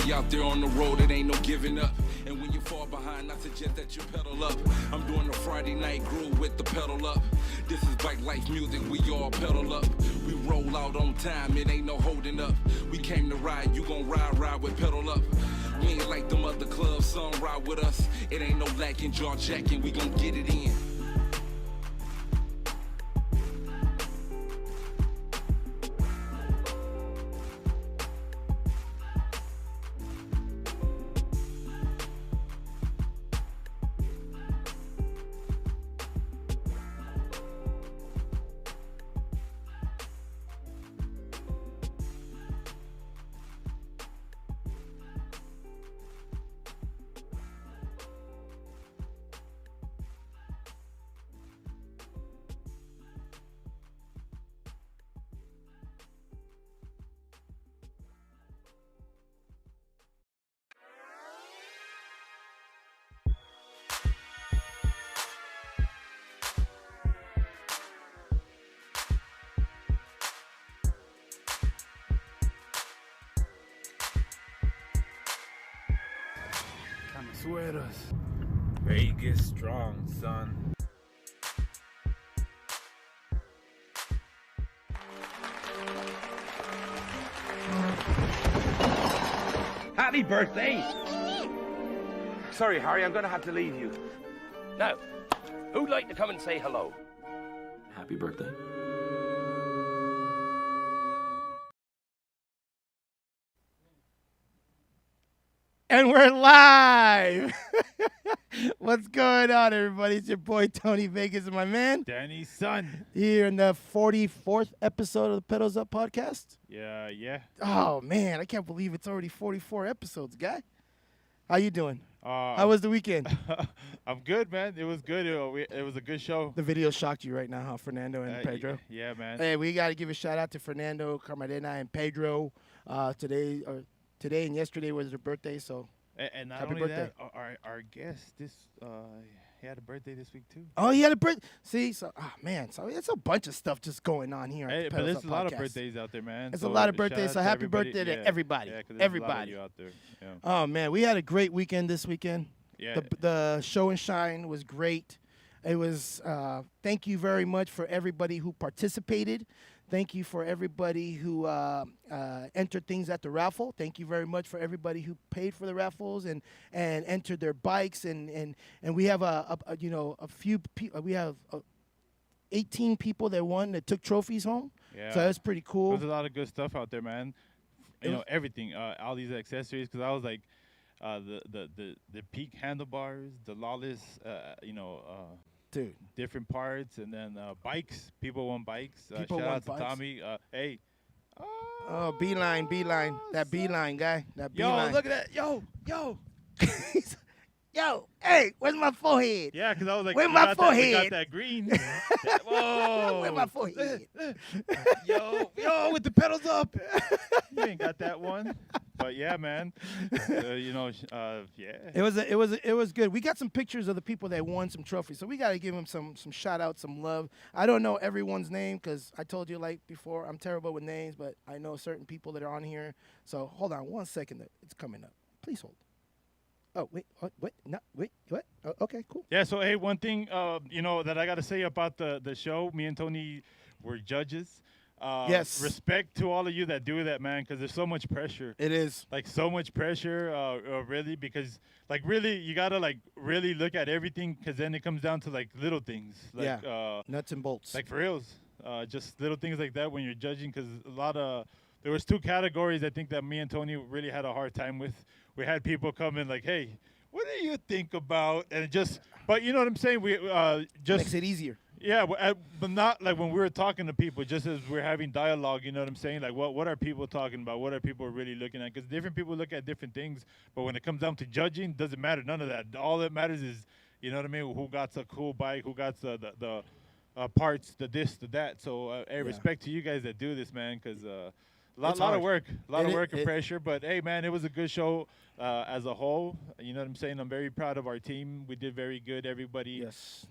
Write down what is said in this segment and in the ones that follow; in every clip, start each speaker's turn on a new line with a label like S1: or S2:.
S1: we out there on the road, it ain't no giving up. And when you fall behind, I suggest that you pedal up. I'm doing a Friday night groove with the pedal up. This is bike life music, we all pedal up. We roll out on time, it ain't no holding up. We came to ride, you gon' ride with pedal up. We ain't like them other clubs, some ride with us. It ain't no lacking, jaw jacking, we gon' get it in.
S2: Sueros.
S3: Vegas strong, son.
S4: Happy birthday! Sorry, Harry, I'm gonna have to leave you.
S5: Now, who'd like to come and say hello?
S6: Happy birthday.
S2: And we're live. What's going on, everybody? It's your boy Tony Vegas and my man
S3: Danny's son.
S2: here in the 44th episode of the Pedals Up podcast.
S3: Yeah.
S2: Oh man, I can't believe it's already 44 episodes, guy. How you doing?
S3: How
S2: How was the weekend?
S3: I'm good, man. It was good. It was a good show.
S2: The video shocked you right now, huh, Fernando and Pedro?
S3: Yeah, man.
S2: Hey, we got to give a shout out to Fernando, Carmadena, and Pedro. Today and yesterday was their birthday, so
S3: And not
S2: happy
S3: only
S2: birthday.
S3: that, our guest he had a birthday this week too.
S2: Oh, he had a birthday. See, so so it's a bunch of stuff just going on here.
S3: Hey,
S2: at the
S3: but
S2: Pedals
S3: there's
S2: Up
S3: a lot of
S2: podcast.
S3: birthdays out there, man.
S2: It's
S3: So
S2: a lot of
S3: shout
S2: birthdays.
S3: out
S2: So
S3: to
S2: happy
S3: everybody.
S2: birthday to
S3: Yeah.
S2: everybody.
S3: Yeah, 'cause there's a lot of
S2: Everybody.
S3: you out there. Yeah.
S2: Oh man, we had a great weekend this weekend.
S3: Yeah.
S2: The show and shine was great. It was. Thank you very much for everybody who participated. Thank you for everybody who entered things at the raffle. Thank you very much for everybody who paid for the raffles and entered their bikes and we have a few we have 18 people that won that took trophies home.
S3: Yeah.
S2: So that's pretty cool.
S3: There's a lot of good stuff out there, man. Everything, all these accessories. Because I was like, the peak handlebars, the lawless,
S2: Dude.
S3: different parts, and then bikes. People won bikes.
S2: People
S3: shout
S2: won
S3: out to
S2: bikes.
S3: Tommy. Hey.
S2: Oh, beeline, that beeline guy, that
S3: Yo,
S2: beeline.
S3: look at that. Yo.
S2: Yo, hey, where's my forehead?
S3: Yeah, because I was like,
S2: Where
S3: we
S2: my
S3: got that- we
S2: forehead?
S3: got that green. Whoa.
S2: Where's my forehead?
S3: Yo, with the pedals up. You ain't got that one. But yeah, man. Yeah.
S2: It was good. We got some pictures of the people that won some trophies, so we got to give them some shout out, some love. I don't know everyone's name because I told you like before, I'm terrible with names, but I know certain people that are on here. So hold on 1 second, it's coming up. Please hold. Oh wait, what? No, wait, what? Oh, okay, cool.
S3: Yeah, so hey, one thing that I got to say about the show, me and Tony were judges.
S2: Yes.
S3: Respect to all of you that do that, man, because there's so much pressure.
S2: It is.
S3: Like so much pressure, really, because like really you gotta like really look at everything, because then it comes down to like little things, like
S2: nuts and bolts.
S3: like for reals, just little things like that when you're judging, because there was 2 categories I think that me and Tony really had a hard time with. We had people come in like, hey, what do you think about, and but you know what I'm saying, we just
S2: makes it easier.
S3: Yeah, but not like when we were talking to people, just as we're having dialogue, you know what I'm saying? Like, what are people talking about? What are people really looking at? Because different people look at different things, but when it comes down to judging, doesn't matter. None of that. All that matters is, you know what I mean, who got a cool bike, who got the parts, the this, the that. So, hey, respect to you guys that do this, man, because
S2: It's
S3: lot
S2: hard.
S3: of work, and
S2: It-
S3: pressure. But hey, man, it was a good show as a whole. You know what I'm saying? I'm very proud of our team. We did very good. Everybody,
S2: Yes.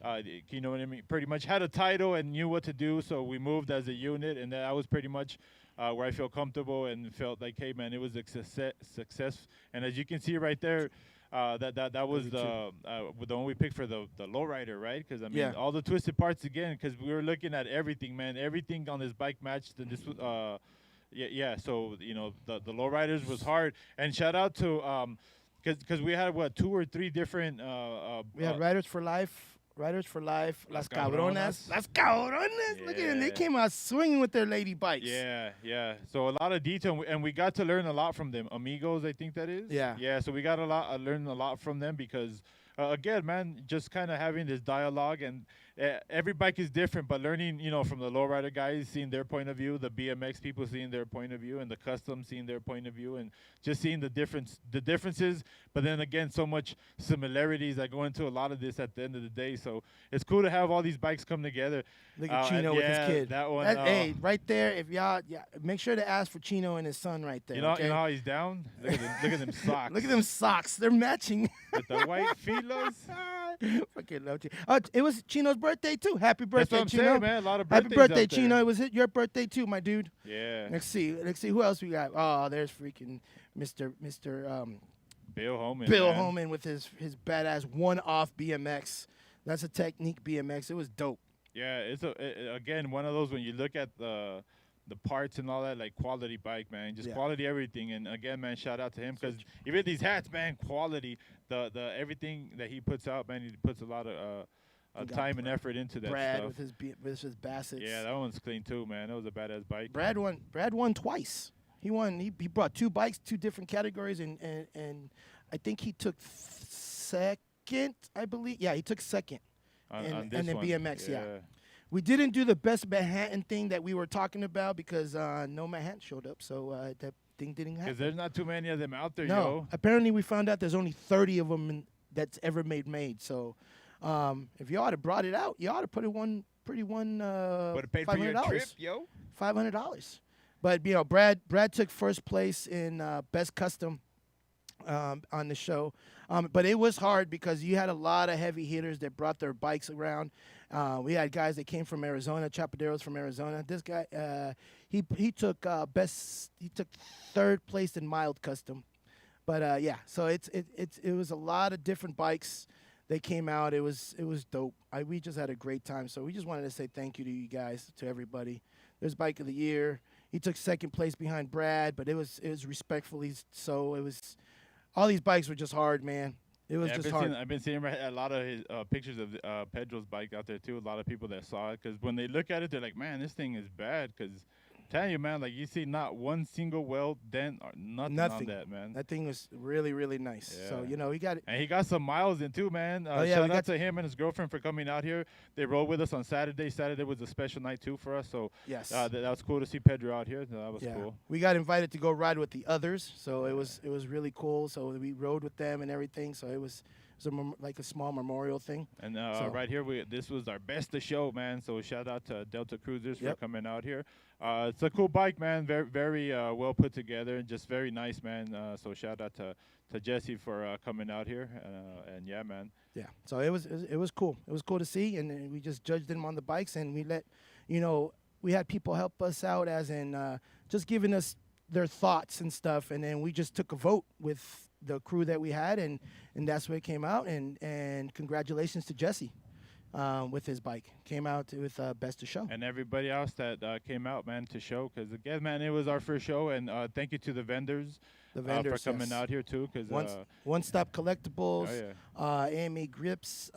S3: you know what I mean? Pretty much had a title and knew what to do. So we moved as a unit, and that was pretty much where I feel comfortable and felt like, hey, man, it was a success. And as you can see right there. That was the one we picked for the lowrider, right? Because I mean,
S2: Yeah.
S3: all the twisted parts again. Because we were looking at everything, man. Everything on this bike matched. And this yeah. So you know, the lowriders was hard. And shout out to because we had what 2 or 3 different.
S2: We had Riders for Life. Riders for Life, Las
S3: Las
S2: Cabronas.
S3: Cabronas.
S2: Las Cabronas. Look at them. They
S3: Yeah.
S2: came out swinging with their lady bikes.
S3: Yeah. So a lot of detail, and we got to learn a lot from them. Amigos, I think that is.
S2: Yeah.
S3: Yeah. So we got learn a lot from them because, again, man, just kind of having this dialogue, and every bike is different, but learning, you know, from the lowrider guys, seeing their point of view, the BMX people seeing their point of view, and the custom seeing their point of view, and just seeing the differences. But then again, so much similarities that go into a lot of this at the end of the day. So it's cool to have all these bikes come together.
S2: Look at Chino with his kid.
S3: That one.
S2: Hey, right there. If y'all, make sure to ask for Chino and his son right there.
S3: You know,
S2: okay?
S3: you know how he's down? Look at them socks.
S2: Look at them socks. They're matching.
S3: With the white feelers.
S2: Fucking love Chino. Oh, it was Chino's birthday too. Happy
S3: That's
S2: birthday,
S3: what I'm
S2: Chino.
S3: saying, man. A lot of birthdays
S2: Happy birthday,
S3: out there.
S2: Chino. It was your birthday too, my dude.
S3: Yeah.
S2: Let's see who else we got. Oh, there's freaking Mr.
S3: Bill Holman.
S2: Bill
S3: man.
S2: Holman with his badass one-off BMX. That's a Technique BMX. It was dope.
S3: Yeah, it's again one of those when you look at the parts and all that, like quality bike, man, just
S2: Yeah.
S3: quality everything. And again, man, shout out to him because even these hats, man, quality. The everything that he puts out, man, he puts a lot of
S2: We got
S3: time and effort into that
S2: Brad
S3: stuff.
S2: with his Bassets.
S3: Yeah, that one's clean too, man. That was a badass bike.
S2: Brad won twice. He won. He brought 2 bikes, 2 different categories, and I think he took second. I believe. Yeah, he took second.
S3: on
S2: and
S3: this
S2: then
S3: one.
S2: BMX, yeah. We didn't do the best Manhattan thing that we were talking about because no Manhattan showed up, so that thing didn't happen.
S3: Because there's not too many of them out there,
S2: No,
S3: yo.
S2: apparently we found out there's only 30 of them that's ever made. So if you ought to brought it out, you ought to put it
S3: Would have paid for your
S2: $500.
S3: trip, yo.
S2: $500. But you know, Brad took first place in best custom on the show. But it was hard because you had a lot of heavy hitters that brought their bikes around. We had guys that came from Arizona, Chapaderos from Arizona. This guy, he took third place in mild custom. But yeah, so it was a lot of different bikes that came out. It was dope. We just had a great time. So we just wanted to say thank you to you guys, to everybody. There's Bike of the Year. He took second place behind Brad, but it was respectfully so. It was all these bikes were just hard, man. It was just hard.
S3: I've been seeing a lot of his pictures of Pedro's bike out there too. A lot of people that saw it because when they look at it, they're like, "Man, this thing is bad." Because telling you, man, like you see not one single weld dent or nothing on that, man.
S2: That thing was really, really nice. So
S3: Yeah.
S2: you know, he got it.
S3: And he got some miles in too, man.
S2: Oh, yeah, we
S3: shout
S2: got
S3: out to him and his girlfriend for coming out here. They rode with us on Saturday. Saturday was a special night too for us. So
S2: Yes.
S3: that was cool to see Pedro out here. That was
S2: Yeah,
S3: cool.
S2: we got invited to go ride with the others, so it was really cool. So we rode with them and everything. So it was like a small memorial thing.
S3: And
S2: So-
S3: right here, this was our best of show, man. So shout out to Delta Cruisers for
S2: Yep.
S3: coming out here. It's a cool bike, man. Very, very well put together and just very nice, man. So shout out to Jesse for coming out here. And yeah, man.
S2: Yeah. So it was cool. It was cool to see, and then we just judged them on the bikes, and we let, we had people help us out, as in just giving us their thoughts and stuff, and then we just took a vote with the crew that we had, and that's where it came out. And congratulations to Jesse with his bike. Came out with best of show.
S3: And everybody else that came out, man, to show. Because, again, man, it was our first show. And thank you to the vendors,
S2: The vendors
S3: for coming
S2: yes.
S3: out here, too. Because
S2: One Stop Collectibles,
S3: Oh,
S2: AMA Grips,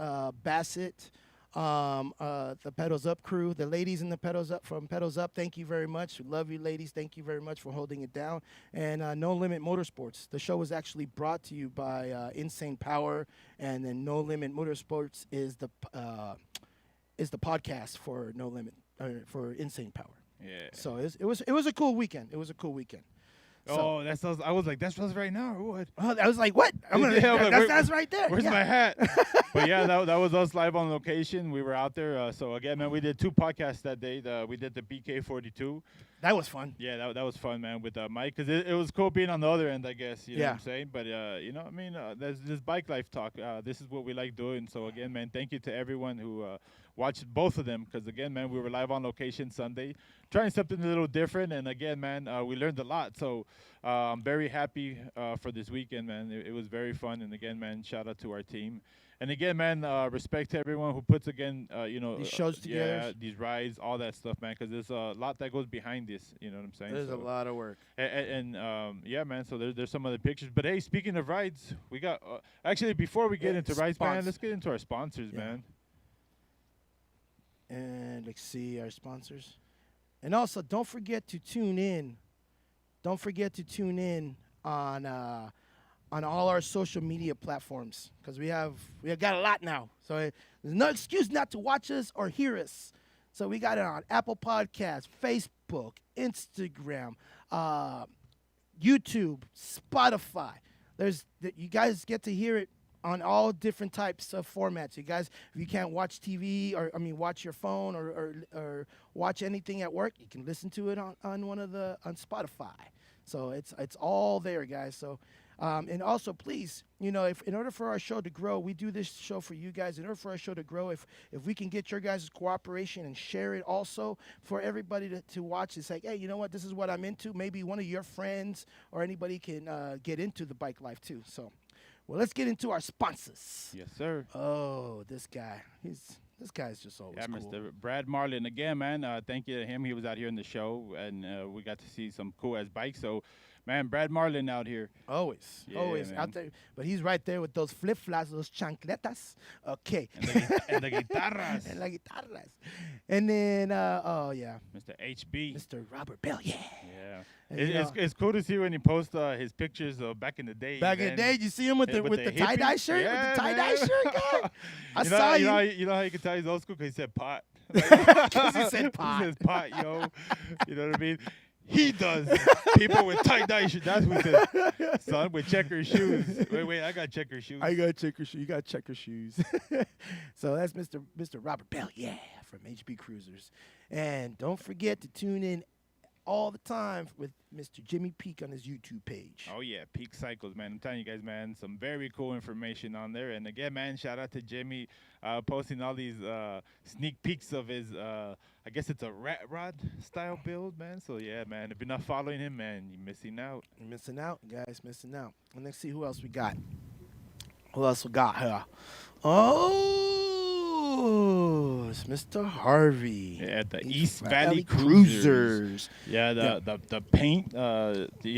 S2: Bassett, the Pedals Up crew, the ladies in the Pedals Up from Pedals Up. Thank you very much. Love you, ladies. Thank you very much for holding it down. And No Limit Motorsports. The show was actually brought to you by Insane Power, and then No Limit Motorsports is the podcast for No Limit for Insane Power.
S3: yeah.
S2: So it was a cool weekend. It was a cool weekend.
S3: Oh, that's us. I was like, that's us right now, or what?
S2: I was like, what? I'm gonna,
S3: Yeah, I'm like,
S2: that's right there.
S3: Where's
S2: Yeah.
S3: my hat? But yeah, that was us live on location. We were out there. So again, man, we did 2 podcasts that day. We did the BK42.
S2: That was fun.
S3: Yeah, that was fun, man, with Mike, because it was cool being on the other end, I guess. You know
S2: Yeah.
S3: what I'm saying? But, you know, I mean, there's this bike life talk. This is what we like doing. So, again, man, thank you to everyone who watched both of them, because, again, man, we were live on location Sunday, trying something a little different. And, again, man, we learned a lot. So I'm very happy for this weekend, man. It was very fun. And, again, man, shout out to our team. And again, man, respect to everyone who puts, again, you know,
S2: These shows together.
S3: Yeah, these rides, all that stuff, man, because there's a lot that goes behind this, you know what I'm saying?
S2: There's a lot of work.
S3: And yeah, man, so there's some other pictures. But, hey, speaking of rides, we got, actually, before we get into rides, man, let's get into our sponsors, man.
S2: And let's see our sponsors. And also, don't forget to tune in. Don't forget to tune in on all our social media platforms, because we have got a lot now. So there's no excuse not to watch us or hear us. So we got it on Apple Podcasts, Facebook, Instagram, YouTube, Spotify. You guys get to hear it on all different types of formats. You guys, if you can't watch TV watch your phone or watch anything at work, you can listen to it on Spotify. So it's all there, guys. So. And also, please, you know, if in order for our show to grow, we do this show for you guys. In order for our show to grow, if we can get your guys' cooperation and share it also for everybody to watch, it's like, hey, you know what, this is what I'm into. Maybe one of your friends or anybody can get into the bike life too. So, well, let's get into our sponsors.
S3: Yes, sir.
S2: Oh, this guy. This guy's just always cool.
S3: Mr. Brad Marlin. Again, man, thank you to him. He was out here in the show, and we got to see some cool-ass bikes. So, man, Brad Marlin out here.
S2: Always
S3: man.
S2: out there. But he's right there with those flip-flops, those chancletas. Okay.
S3: And the guitarras.
S2: And la guitarras. And then,
S3: Mr. HB.
S2: Mr. Robert Bell, yeah.
S3: Yeah.
S2: And,
S3: It's cool to see when he posts his pictures of back in the day.
S2: Back in the day, you see him with the tie-dye
S3: hippie?
S2: shirt?
S3: Yeah,
S2: with the tie-dye
S3: man.
S2: shirt, guy? I
S3: You
S2: saw you.
S3: You know how you can tell he's old school? Because he said pot.
S2: Because he said pot.
S3: He says pot, yo. You know what I mean? He does. People with tie-dye shoes. That's what he says. Son with checker shoes. Wait, I got checker shoes.
S2: I got checker shoes. You got checker shoes. So that's Mr. Robert Bell, yeah, from HB Cruisers. And don't forget to tune in all the time with Mr. Jimmy Peak on his YouTube page.
S3: Oh, yeah, Peak Cycles, man. I'm telling you guys, man, some very cool information on there. And, again, man, shout out to Jimmy posting all these sneak peeks of his, I guess it's a rat rod style build, man. So, yeah, man, if you're not following him, man, you're missing out.
S2: You're missing out, guys, missing out. And let's see who else we got. Who else we got here? Oh, it's Mr. Harvey.
S3: Yeah, at the
S2: East
S3: East Valley
S2: Cruisers.
S3: Yeah, the paint, you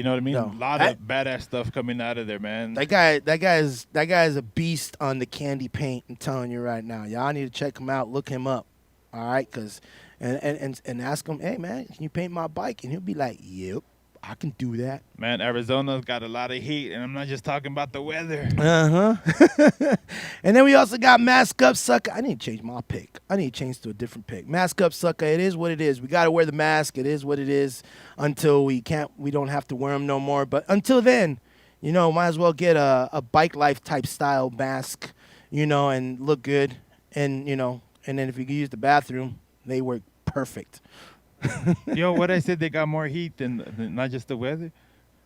S3: know what I mean?
S2: No,
S3: a lot of badass stuff coming out of there, man.
S2: That guy is a beast on the candy paint. I'm telling you right now. Y'all need to check him out. Look him up. All right, and ask him, hey man, can you paint my bike? And he'll be like, yep, I can do that.
S3: Man, Arizona's got a lot of heat, and I'm not just talking about the weather.
S2: And then we also got Mask Up Sucker. I need to change my pick. I need to change to a different pick. Mask Up Sucker. It is what it is. We got to wear the mask. It is what it is until we don't have to wear them no more. But until then, you know, might as well get a bike life type style mask, you know, and look good. And, you know, and then if you can use the bathroom, they work perfect.
S3: Yo, what I said, they got more heat than not just the weather.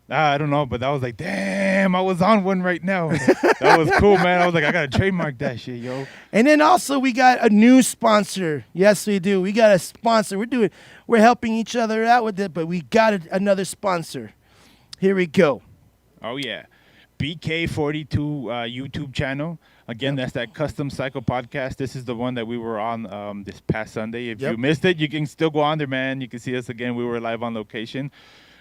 S3: I don't know, but I was like, damn, I was on one right now. That was cool, man. I was like, I got to trademark that shit, yo.
S2: And then also we got a new sponsor. Yes, we do. We got a sponsor. We're helping each other out with it, but we got another sponsor. Here we go.
S3: Oh, yeah. BK42 YouTube channel. Again, that's that Custom Cycle podcast. This is the one that we were on this past Sunday. If you missed it, you can still go on there, man. You can see us again. We were live on location.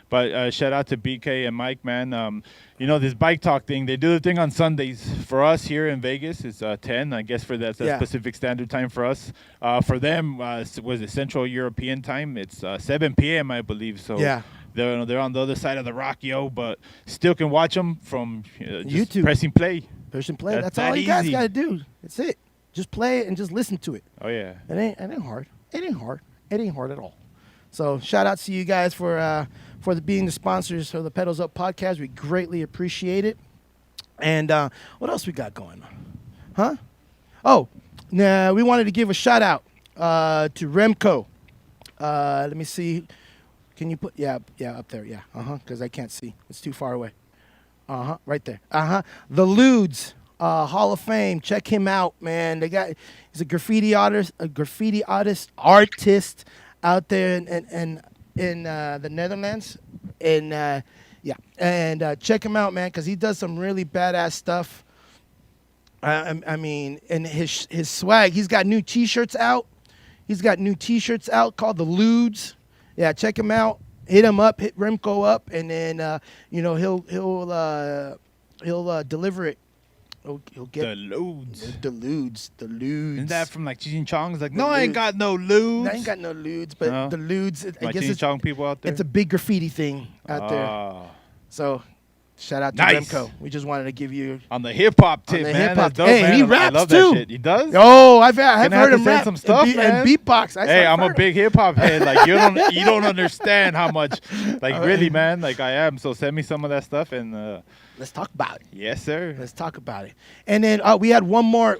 S3: But shout out to BK and Mike, man. You know, this bike talk thing, they do the thing on Sundays. For us here in Vegas, it's 10. I guess that's a Pacific Standard Time for us. For them, was it Central European Time? It's 7 p.m., I believe. So they're on the other side of the rock, yo, but still can watch them from YouTube. Pressing play.
S2: Pressing play. That's all you guys got to do. That's it. Just play it and just listen to it.
S3: Oh, yeah.
S2: It ain't hard. It ain't hard. It ain't hard at all. So shout out to you guys for for being the sponsors of the Pedals Up podcast. We greatly appreciate it. And what else we got going on? Huh? Oh, nah, we wanted to give a shout out to Remco. Let me see. Can you put, yeah, up there, yeah, because I can't see. It's too far away. Right there. The Ludes, Hall of Fame. Check him out, man. He's a graffiti artist, out there in the Netherlands, and check him out, man, because he does some really badass stuff. I mean, and his swag. He's got new T-shirts out. Called the Ludes. Yeah, check him out. Hit him up. Hit Remco up, and then he'll deliver it. He'll get
S3: The Ludes.
S2: The Ludes.
S3: Isn't that from like Cheech and Chong's? Like, no, I ain't got no Ludes.
S2: I ain't got no Ludes, but
S3: No?
S2: the Ludes. I
S3: My
S2: guess
S3: Cheech and
S2: it's,
S3: Chong people out there.
S2: it's a big graffiti thing out there.
S3: Ah.
S2: So, shout out to
S3: Nice.
S2: Remco. We just wanted to give you.
S3: On the hip hop tip,
S2: the
S3: man.
S2: hip-hop-
S3: That's dope,
S2: Hey,
S3: man.
S2: he
S3: I
S2: raps,
S3: love
S2: too.
S3: that shit. He does?
S2: Oh, I've heard
S3: have to
S2: him
S3: send
S2: rap
S3: some stuff,
S2: and,
S3: man.
S2: and beatbox.
S3: Hey, I'm a big hip hop head. Like you don't understand how much. Like really, man. Like I am. So send me some of that stuff and.
S2: Let's talk about it.
S3: Yes, sir.
S2: Let's talk about it. And then we had one more.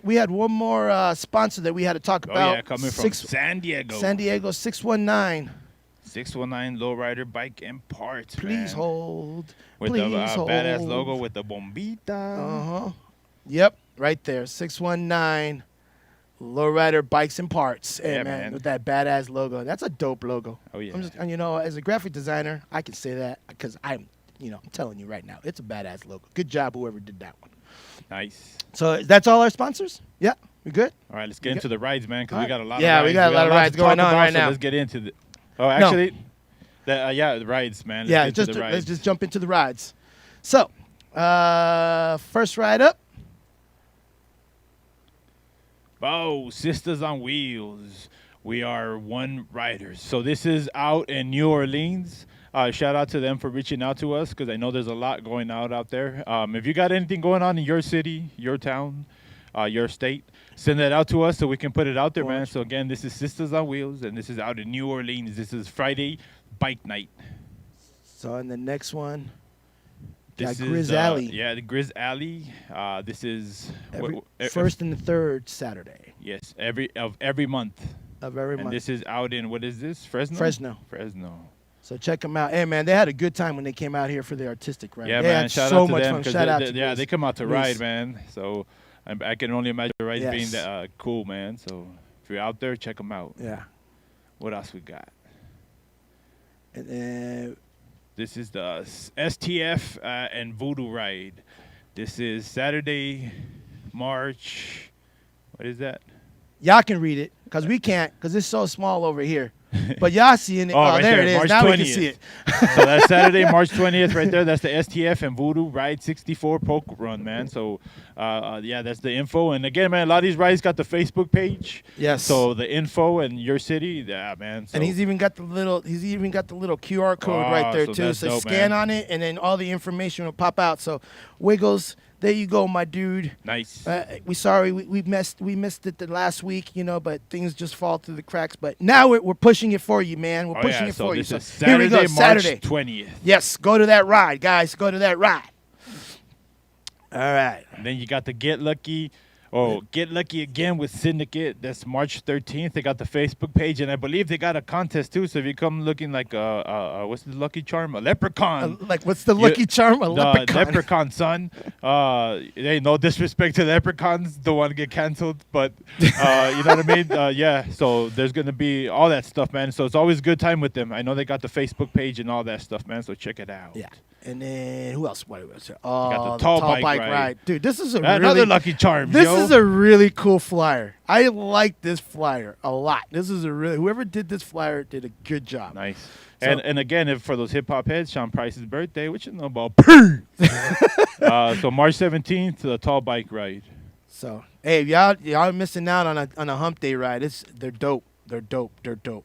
S2: Sponsor that we had to talk
S3: Oh
S2: about.
S3: yeah, coming from San Diego.
S2: San Diego 619.
S3: 619 Lowrider Bike and Parts.
S2: Please
S3: man.
S2: hold.
S3: With
S2: Please
S3: the
S2: hold.
S3: badass logo with the bombita.
S2: Yep, right there. 619 Lowrider Bikes and Parts. Hey,
S3: Yeah,
S2: man,
S3: man.
S2: with that badass logo. That's a dope logo.
S3: Oh yeah.
S2: And as a graphic designer, I can say that because I'm telling you right now, it's a badass logo. Good job, whoever did that one.
S3: Nice.
S2: So that's all our sponsors? Yeah, we good?
S3: All right, let's get into the rides, man, because
S2: All
S3: we got a lot.
S2: Yeah,
S3: of rides.
S2: we got a lot of rides
S3: to talk
S2: going on
S3: about,
S2: right
S3: so
S2: now.
S3: Let's get into the. Oh, actually, the rides, man. Let's
S2: Yeah,
S3: get into the rides.
S2: let's just jump into the rides. So, first ride up.
S3: Oh, Sisters on Wheels. We are one riders. So this is out in New Orleans. Shout out to them for reaching out to us because I know there's a lot going out there. If you got anything going on in your city, your town, your state, send that out to us so we can put it out there, man. So again, this is Sisters on Wheels, and this is out in New Orleans. This is Friday Bike Night.
S2: So, in the next one,
S3: This
S2: got
S3: is
S2: Grizz Alley.
S3: Yeah, the Grizz Alley. This is
S2: first and the third Saturday
S3: yes, every month.
S2: of every
S3: And
S2: month.
S3: this is out in what is this? Fresno.
S2: Fresno. So check them out. Hey, man, they had a good time when they came out here for the artistic ride.
S3: Yeah,
S2: they
S3: man.
S2: had
S3: Shout
S2: so
S3: out to
S2: much
S3: them
S2: fun.
S3: 'cause
S2: Shout out
S3: they,
S2: to
S3: yeah,
S2: Grizz.
S3: they come out to
S2: Grizz.
S3: ride, man. So I can only imagine the rides being
S2: Yes.
S3: that cool, man. So if you're out there, check them out.
S2: Yeah.
S3: What else we got?
S2: And then
S3: This is the STF and Voodoo ride. This is Saturday, March. What is that?
S2: y'all can read it because we can't because it's so small over here. But y'all seeing it.
S3: Oh, right
S2: there
S3: there,
S2: it is.
S3: March
S2: Now
S3: 20th.
S2: we can see it.
S3: So that's Saturday, March 20th, right there. That's the STF and Voodoo Ride 64 Poke Run, man. So, yeah, that's the info. And again, man, a lot of these rides got the Facebook page.
S2: Yes.
S3: So the info and your city, yeah, man. So
S2: And he's even got the little QR code
S3: Oh,
S2: right there
S3: so
S2: too.
S3: that's
S2: So
S3: dope,
S2: scan
S3: man.
S2: on it, and then all the information will pop out. So Wiggles, there you go, my dude.
S3: nice.
S2: We missed it the last week, but things just fall through the cracks. But now we're pushing it for you, man. We're
S3: Oh,
S2: pushing
S3: yeah,
S2: it
S3: so
S2: for you.
S3: this
S2: So
S3: is
S2: here we go,
S3: Saturday,
S2: Saturday.
S3: March 20th.
S2: Yes, go to that ride, guys. Go to that ride. All right.
S3: And then you got the Get Lucky. Oh, Get Lucky again with Syndicate. That's March 13th. They got the Facebook page, and I believe they got a contest too. So if you come looking like what's the Lucky Charm? A leprechaun.
S2: Like, what's the lucky charm? A
S3: The
S2: leprechaun.
S3: leprechaun son. Hey, no disrespect to leprechauns, don't want to get canceled, but you know what I mean? Yeah, so there's going to be all that stuff, man. So it's always a good time with them. I know they got the Facebook page and all that stuff, man, so check it out.
S2: Yeah. And then who else? What was it?
S3: got
S2: Oh,
S3: the tall bike ride.
S2: Dude, this is
S3: Another Lucky Charm,
S2: This
S3: yo.
S2: is a really cool flyer. I like this flyer a lot. This is whoever did this flyer did a good job.
S3: Nice.
S2: So-
S3: And again, if for those hip-hop heads, Sean Price's birthday, which you know about. So March 17th, the tall bike ride.
S2: So hey, y'all are missing out on a hump day ride. They're dope. They're dope.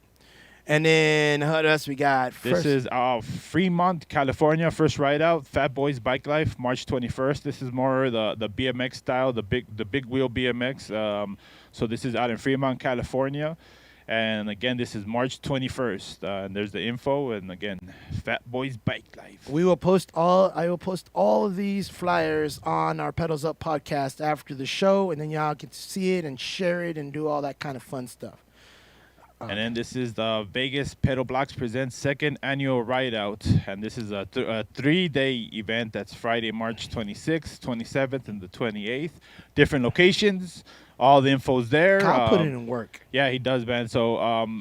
S2: And then what else we got?
S3: This is Fremont, California. First ride out, Fat Boys Bike Life, March 21st. This is more the BMX style, the big wheel BMX. So this is out in Fremont, California. And again, this is March 21st. And there's the info. And again, Fat Boys Bike Life.
S2: I will post all of these flyers on our Pedals Up podcast after the show, and then y'all get to see it and share it and do all that kind of fun stuff.
S3: And then this is the Vegas Pedal Blocks Presents second annual ride out. And this is a 3-day event. That's Friday, March 26th, 27th, and the 28th. Different locations. All the info's there.
S2: Kyle put it in work.
S3: Yeah, he does, man. So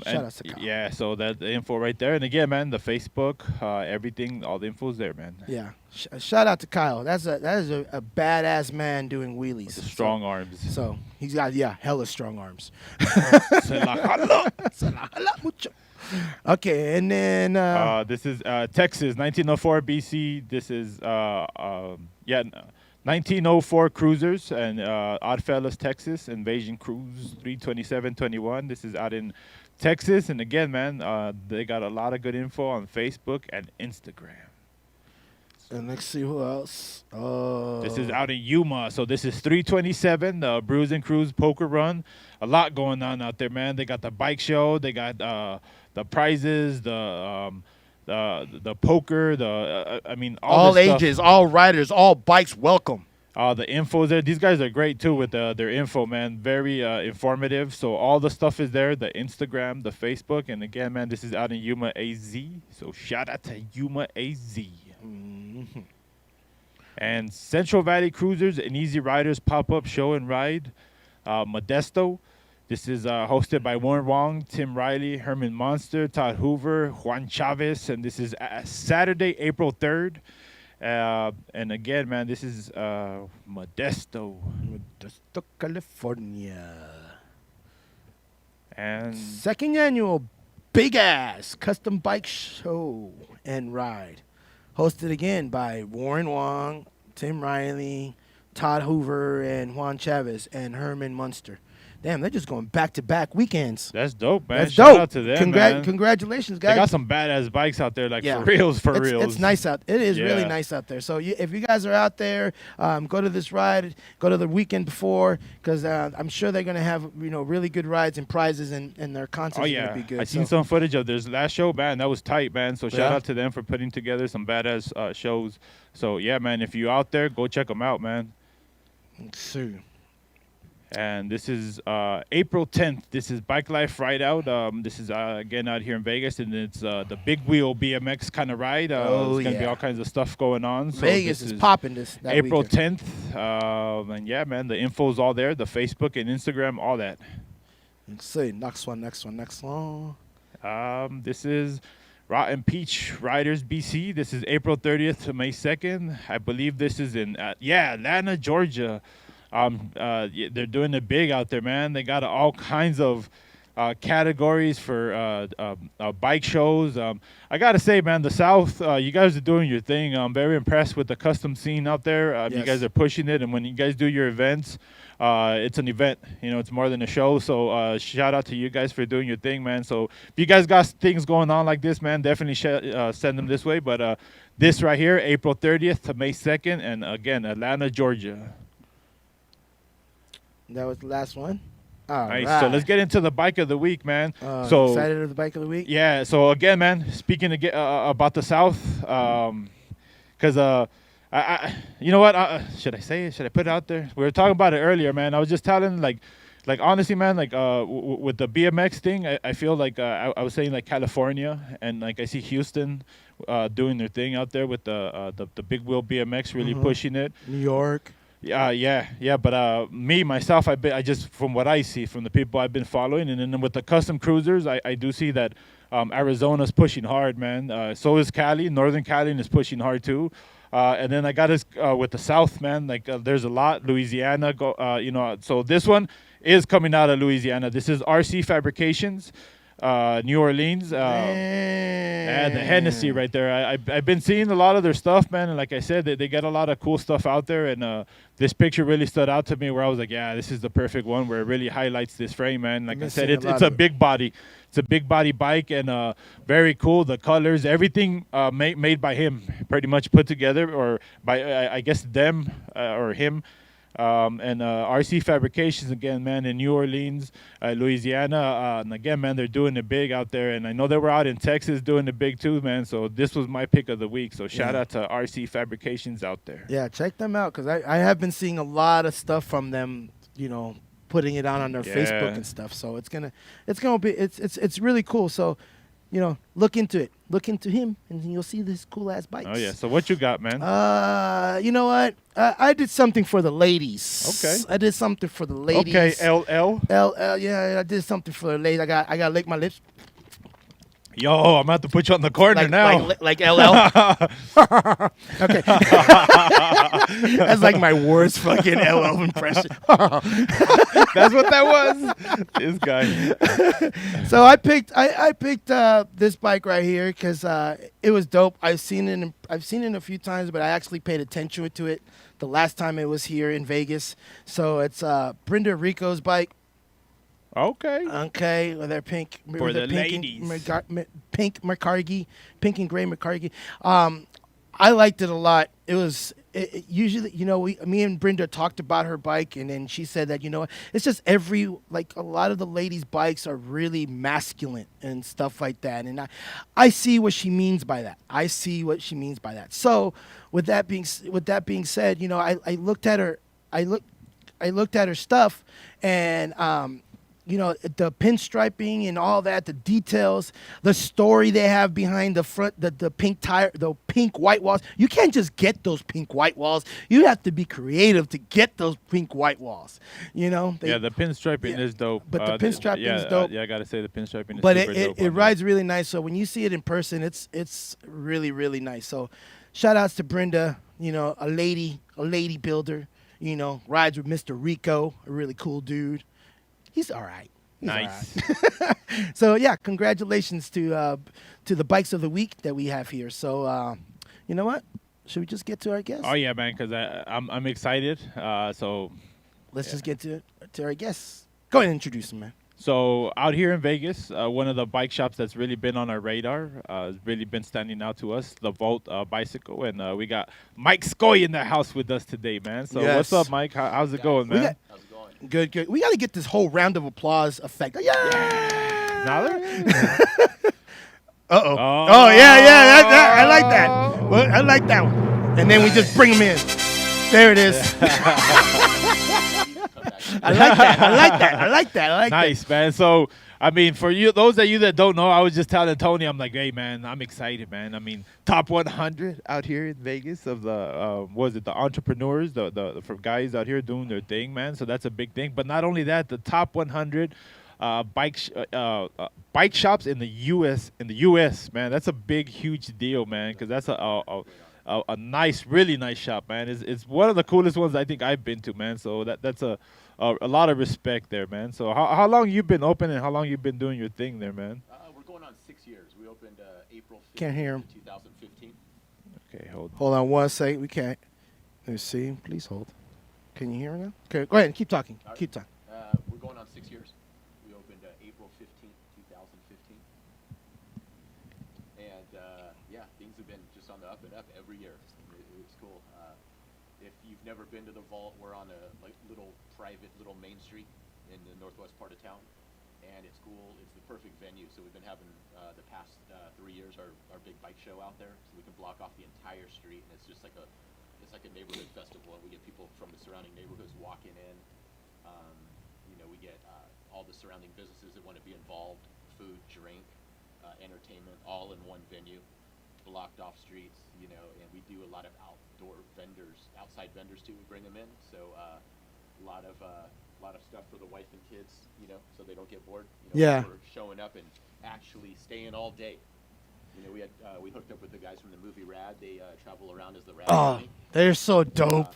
S2: Shout out to Kyle.
S3: yeah, so that the info right there. And again, man, the Facebook, everything, all the info's there, man.
S2: Yeah. Shout out to Kyle. That is a badass man doing wheelies.
S3: With strong arms.
S2: So he's got hella strong arms. Okay, and then
S3: this is Texas, 1904 BC. This is 1904 Cruisers and Oddfellas, Texas, Invasion Cruise 32721. This is out in Texas, and again, man, they got a lot of good info on Facebook and Instagram.
S2: and let's see who else.
S3: This is out in Yuma, so this is 327, the Brews and Cruise Poker Run. A lot going on out there, man. They got the bike show, they got the prizes, the poker, I mean, all this stuff.
S2: ages, all riders, all bikes, welcome.
S3: The info's there. These guys are great too with their info, man. Very informative. So all the stuff is there, the Instagram, the Facebook, and again, man, this is out in Yuma, AZ. So shout out to Yuma, AZ.
S2: Mm-hmm.
S3: And Central Valley Cruisers and Easy Riders pop-up show and ride, Modesto. This is hosted by Warren Wong, Tim Riley, Herman Monster, Todd Hoover, Juan Chavez, and this is Saturday, April 3rd. And again, man, this is Modesto,
S2: California.
S3: and
S2: Second annual big ass custom bike show and ride. Hosted again by Warren Wong, Tim Riley, Todd Hoover, and Juan Chavez, and Herman Munster. Damn, they're just going back-to-back weekends.
S3: that's dope, man.
S2: That's
S3: Shout
S2: dope.
S3: out to them, man.
S2: Congratulations,
S3: They
S2: guys.
S3: got some badass bikes out there, like
S2: Yeah.
S3: for reals.
S2: It's nice out. It is really
S3: Yeah.
S2: nice out there. So if you guys are out there, go to this ride. Go to the weekend before, because I'm sure they're gonna have really good rides and prizes, and their concerts
S3: Oh
S2: are
S3: yeah,
S2: gonna be good.
S3: I seen some footage of this last show, man. That was tight, man. So shout
S2: Yeah.
S3: out to them for putting together some badass shows. So yeah, man, if you out there, go check them out, man.
S2: Let's see.
S3: And this is April 10th. This is Bike Life Ride Out. This is again out here in Vegas, and it's the big wheel BMX kind of ride. There's gonna be all kinds of stuff going on. So
S2: Vegas
S3: this
S2: is popping that
S3: April
S2: weekend.
S3: 10th. And yeah, man, the info's all there. The Facebook and Instagram, all that.
S2: Let's see. Next one.
S3: This is Rotten Peach Riders BC. This is April 30th to May 2nd. I believe this is in Atlanta, Georgia. They're doing it big out there, man. They got all kinds of categories for bike shows. I gotta say, man, the South, you guys are doing your thing. I'm very impressed with the custom scene out there. You
S2: Yes.
S3: guys are pushing it, and when you guys do your events, it's an event. It's more than a show. So shout out to you guys for doing your thing, man. So if you guys got things going on like this, man, definitely send them this way. But this right here, April 30th to May 2nd, and again, Atlanta, Georgia.
S2: That was the last one. All
S3: Nice.
S2: right.
S3: So let's get into the bike of the week, man.
S2: Excited of the bike of the week?
S3: Yeah. So again, man, speaking about the South, because you know what? Should I say it? Should I put it out there? We were talking about it earlier, man. I was just telling, like honestly, man, with the BMX thing, I feel like I was saying like California, and like I see Houston doing their thing out there with the big wheel BMX really pushing it.
S2: New York.
S3: Yeah. But myself, I just, from what I see from the people I've been following, and then with the custom cruisers, I do see that Arizona's pushing hard, man. So is Cali. Northern Cali is pushing hard too. And then I got this with the South, man. There's a lot. Louisiana, So this one is coming out of Louisiana. This is RC Fabrications. New Orleans, and the Hennessy right there. I've been seeing a lot of their stuff, man, and like I said, they got a lot of cool stuff out there, and this picture really stood out to me where I was like, yeah, this is the perfect one where it really highlights this frame, man. Like I said, it's a big body. It's a big body bike, and very cool. The colors, everything made by him, pretty much put together, or by I guess them or him. And RC Fabrications again, man, in New Orleans, Louisiana. And again, man, they're doing it big out there. And I know they were out in Texas doing it big too, man. So this was my pick of the week. So shout out to RC Fabrications out there.
S2: Yeah, check them out because I have been seeing a lot of stuff from them, putting it out on their Facebook and stuff. So it's really cool. So, look into it. Look into him, and you'll see this cool ass bikes.
S3: Oh yeah. So what you got, man?
S2: You know what? I did something for the ladies.
S3: Okay.
S2: I did something for the ladies.
S3: Okay, LL.
S2: Yeah, I did something for the ladies. I got to lick my lips.
S3: Yo, I'm about to put you on the corner now.
S2: Like LL. Okay. That's like my worst fucking LL impression.
S3: That's what that was. This guy.
S2: So I picked this bike right here because it was dope. I've seen it a few times, but I actually paid attention to it the last time it was here in Vegas. So it's Brenda Rico's bike.
S3: Okay,
S2: with their pink
S3: for the ladies.
S2: Pink and gray McCargy. I liked it a lot. It was usually, me and Brenda talked about her bike, and then she said that it's just a lot of the ladies' bikes are really masculine and stuff like that, and I see what she means by that. So with that being said, I looked at her. I looked at her stuff, and the pinstriping and all that, the details, the story they have behind the front, the pink tire, the pink white walls. You can't just get those pink white walls. You have to be creative to get those pink white walls. The
S3: pinstriping is dope.
S2: But the pinstriping is dope.
S3: Yeah, I gotta say the pinstriping is
S2: but
S3: super dope.
S2: But it rides really nice. So when you see it in person, it's really, really nice. So shout outs to Brenda, a lady builder, rides with Mr. Rico, a really cool dude. He's all right.
S3: Nice.
S2: All right. So yeah, congratulations to the bikes of the week that we have here. So you know what? Should we just get to our guest?
S3: Oh yeah, man, because I'm excited. So
S2: let's just get to our guests. Go ahead and introduce him, man.
S3: So out here in Vegas, one of the bike shops that's really been on our radar, has really been standing out to us, the Volt Bicycle, and we got Mike Skoy in the house with us today, man. So What's up, Mike? How's it going, man?
S5: How's it going?
S2: Good. We got to get this whole round of applause effect. Yeah.
S3: Uh-oh.
S2: Oh yeah. I like that. Well, I like that one. And then we just bring him in. There it is. I like that.
S3: Nice, man. So, I mean, for you, those of you that don't know, I was just telling Tony, I'm like, hey, man, I'm excited, man. I mean, top 100 out here in Vegas of the, the entrepreneurs, the for guys out here doing their thing, man. So that's a big thing. But not only that, the top 100 bike shops in the U.S., man. That's a big, huge deal, man, because that's a nice, really nice shop, man. It's one of the coolest ones I think I've been to, man. So that's a lot of respect there, man. So how long you been open and how long you been doing your thing there, man?
S7: We're going on 6 years. We opened April 15th,
S2: Can't hear him.
S7: 2015.
S3: Okay, hold on.
S2: Hold on one second. We can't. Let's see. Please hold. Can you hear me now? Okay, go ahead. Keep talking. Keep talking.
S7: We're going on 6 years. We opened April 15th, 2015. And things have been just on the up and up every year. It's cool. If you've never been to the Vault, we're on a little private main street in the northwest part of town, and it's cool. It's the perfect venue. So we've been having the past 3 years our big bike show out there, so we can block off the entire street, and it's just like a neighborhood festival, and we get people from the surrounding neighborhoods walking in. We get all the surrounding businesses that want to be involved, food, drink, entertainment, all in one venue, blocked off streets, and we do a lot of outside vendors too. We bring them in, so a lot of stuff for the wife and kids, so they don't get bored.
S2: Yeah.
S7: We're showing up and actually staying all day. We hooked up with the guys from the movie Rad. They travel around as the Rad.
S2: Oh, they're so dope.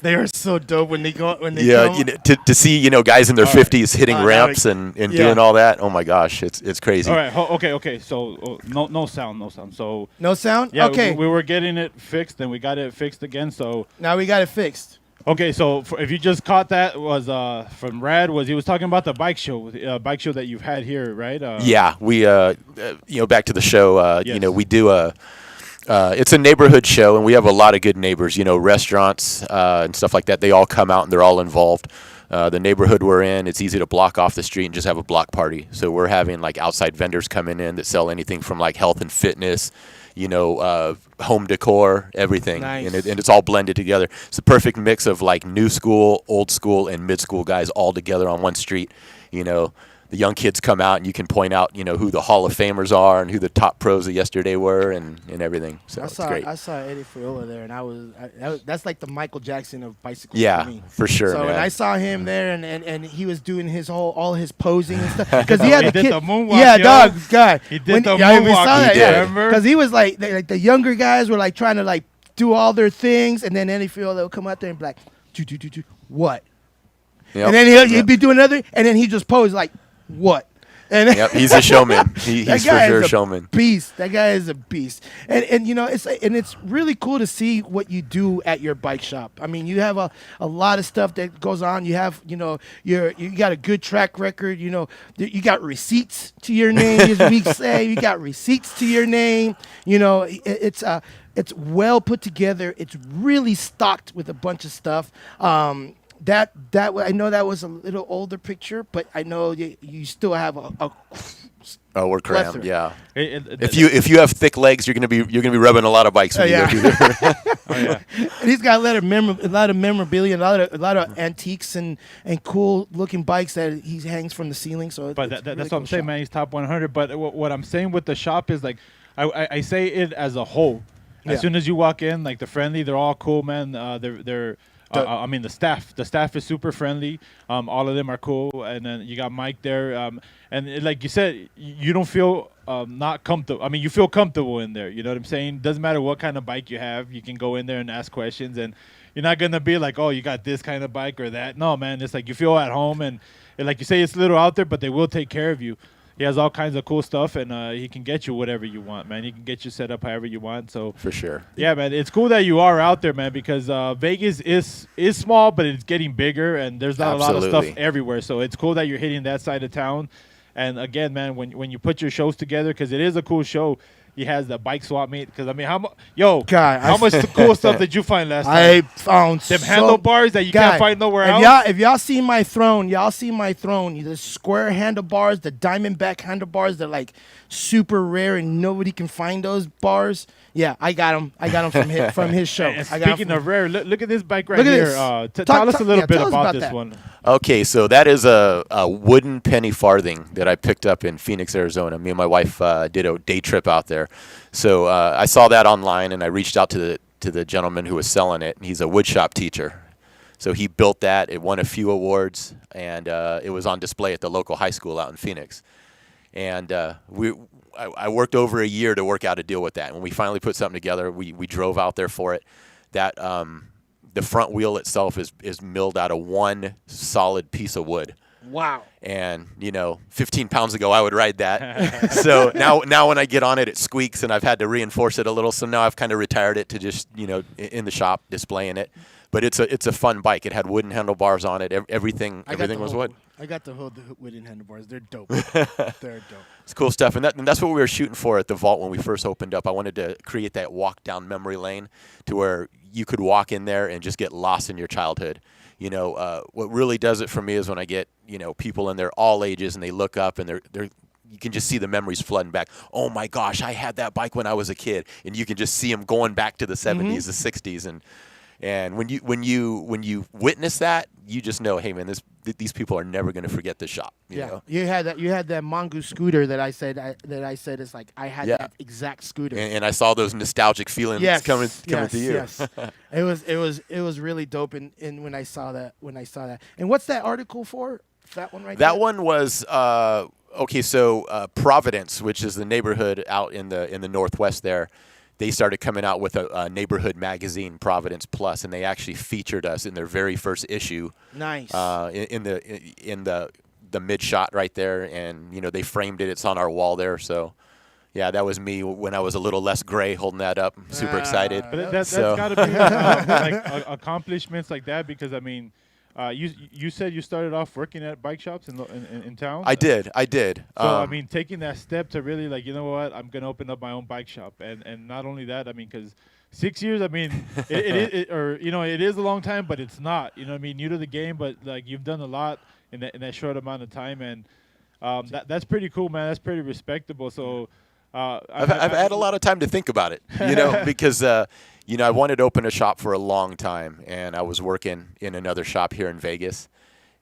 S2: They are so dope when they come.
S8: To see guys in their 50s hitting ramps and doing all that. Oh my gosh, it's crazy.
S3: All right, okay. So no sound. So
S2: no sound.
S3: Yeah,
S2: okay.
S3: We were getting it fixed, and we got it fixed again. So
S2: now we got it fixed.
S3: Okay, so if you just caught that, was from Rad, he was talking about the bike show that you've had here, right?
S8: Yeah, we back to the show.
S3: Yes.
S8: We do it's a neighborhood show, and we have a lot of good neighbors. You know, restaurants and stuff like that. They all come out and they're all involved. The neighborhood we're in, it's easy to block off the street and just have a block party. So we're having like outside vendors coming in that sell anything from like health and fitness, you know, home decor, everything.
S2: Nice.
S8: And it's all blended together. It's a perfect mix of like new school, old school, and mid school guys all together on one street. You know, the young kids come out and you can point out, you know, who the Hall of Famers are and who the top pros of yesterday were and everything. So it's great.
S2: I saw Eddie Fiola there, and that's like the Michael Jackson of bicycles
S8: Yeah,
S2: for me.
S8: for sure,
S2: So
S8: man.
S2: when I saw him there, and he was doing all his posing and stuff, because he had
S3: He
S2: the
S3: did
S2: kid.
S3: the moonwalk,
S2: Yeah,
S3: yo.
S2: dog, guy.
S3: He did the
S2: we
S3: moonwalk,
S2: saw that,
S8: he
S2: yeah.
S8: did.
S3: Remember?
S2: Because he was like the younger guys were like trying to like do all their things, and then Eddie Fiola would come out there and be like, do what?
S8: Yep.
S2: And then he'd be doing another, and then he just pose like, what? And
S8: Yep, he's a showman. He's for
S2: guy
S8: sure
S2: is
S8: a showman.
S2: Beast. That guy is a beast. And you know, it's really cool to see what you do at your bike shop. I mean, you have a lot of stuff that goes on. You have, you know, you got a good track record. You know, you got receipts to your name, as we say. You got receipts to your name. You know, it's well put together. It's really stocked with a bunch of stuff. That I know that was a little older picture, but I know you still have a
S8: Oh, we're crammed.
S2: plethora.
S8: Yeah.
S3: If
S8: If you have thick legs, you're gonna be rubbing a lot of bikes when you
S2: yeah.
S8: go through there.
S3: Oh, yeah.
S2: And he's got a lot of memorabilia, a lot of antiques and cool looking bikes that he hangs from the ceiling. So,
S3: But
S2: it's
S3: that's
S2: really
S3: what I'm
S2: cool
S3: saying,
S2: shop.
S3: man. He's top 100. But what I'm saying with the shop is like, I say it as a whole. As
S2: Yeah.
S3: soon as you walk in, like the friendly, they're all cool, man. They're I mean, the staff is super friendly. All of them are cool. And then you got Mike there. Like you said, you don't feel not comfortable. I mean, you feel comfortable in there. You know what I'm saying? Doesn't matter what kind of bike you have. You can go in there and ask questions. And you're not going to be like, oh, you got this kind of bike or that. No, man. It's like you feel at home. And like you say, it's a little out there, but they will take care of you. He has all kinds of cool stuff, and he can get you whatever you want, man. He can get you set up however you want. So
S8: For sure.
S3: yeah, man, it's cool that you are out there, man, because Vegas is small, but it's getting bigger, and there's not a lot of
S8: Absolutely.
S3: stuff everywhere. So it's cool that you're hitting that side of town. And again, man, when you put your shows together, because it is a cool show, he has the bike swap meet. Because I mean, how much cool stuff did you find last
S2: I
S3: time?
S2: found
S3: Them
S2: so-
S3: handlebars that you
S2: Guy,
S3: can't find nowhere
S2: if
S3: else.
S2: If y'all see my throne, the square handlebars, the diamondback handlebars, they're like super rare and nobody can find those bars. Yeah, I got them from his show.
S3: And
S2: I got 'em
S3: speaking
S2: from-
S3: of rare, look at this bike right
S2: Look at
S3: here.
S2: this.
S3: Tell us a little bit
S2: tell us
S3: about
S2: about
S3: this
S2: that.
S3: one.
S8: Okay, so that is a wooden penny farthing that I picked up in Phoenix, Arizona. Me and my wife did a day trip out there. So I saw that online, and I reached out to the gentleman who was selling it. And he's a woodshop teacher. So he built that. It won a few awards, and it was on display at the local high school out in Phoenix. And I worked over a year to work out a deal with that. When we finally put something together, we drove out there for it. That the front wheel itself is milled out of one solid piece of wood.
S2: Wow.
S8: And 15 pounds ago I would ride that. So now when I get on it, it squeaks, and I've had to reinforce it a little. So now I've kind of retired it to just in the shop displaying it. But it's a fun bike. It had wooden handlebars on it. Everything was wood.
S2: I got the wooden handlebars. They're dope. They're dope.
S8: It's cool stuff, and that's what we were shooting for at the vault when we first opened up. I wanted to create that walk down memory lane to where you could walk in there and just get lost in your childhood. What really does it for me is when I get people in there all ages, and they look up and they're you can just see the memories flooding back. Oh my gosh, I had that bike when I was a kid, and you can just see them going back to the 70s, the 60s, and when you witness that, you just know, hey man, these people are never going to forget this shop. You know?
S2: You had that Mongoose scooter that I said it's like I had that exact scooter.
S8: And I saw those nostalgic feelings coming to you.
S2: Yes. It was really dope. And when I saw that, and what's that article for? That one right there?
S8: That one was okay. So Providence, which is the neighborhood out in the Northwest there, they started coming out with a neighborhood magazine, Providence Plus, and they actually featured us in their very first issue.
S2: Nice.
S8: In the mid shot right there, and they framed it. It's on our wall there. So. Yeah, that was me when I was a little less gray, holding that up. Super excited.
S3: But that's got to be like accomplishments like that, because I mean, You said you started off working at bike shops in town.
S8: I did.
S3: So I mean, taking that step to really like, you know what, I'm gonna open up my own bike shop, and not only that, I mean, because 6 years, I mean, it is a long time, but it's not. You know what I mean? New to the game, but like you've done a lot in that short amount of time, and that's pretty cool, man. That's pretty respectable. So.
S8: I've had a lot of time to think about it, because, I wanted to open a shop for a long time, and I was working in another shop here in Vegas,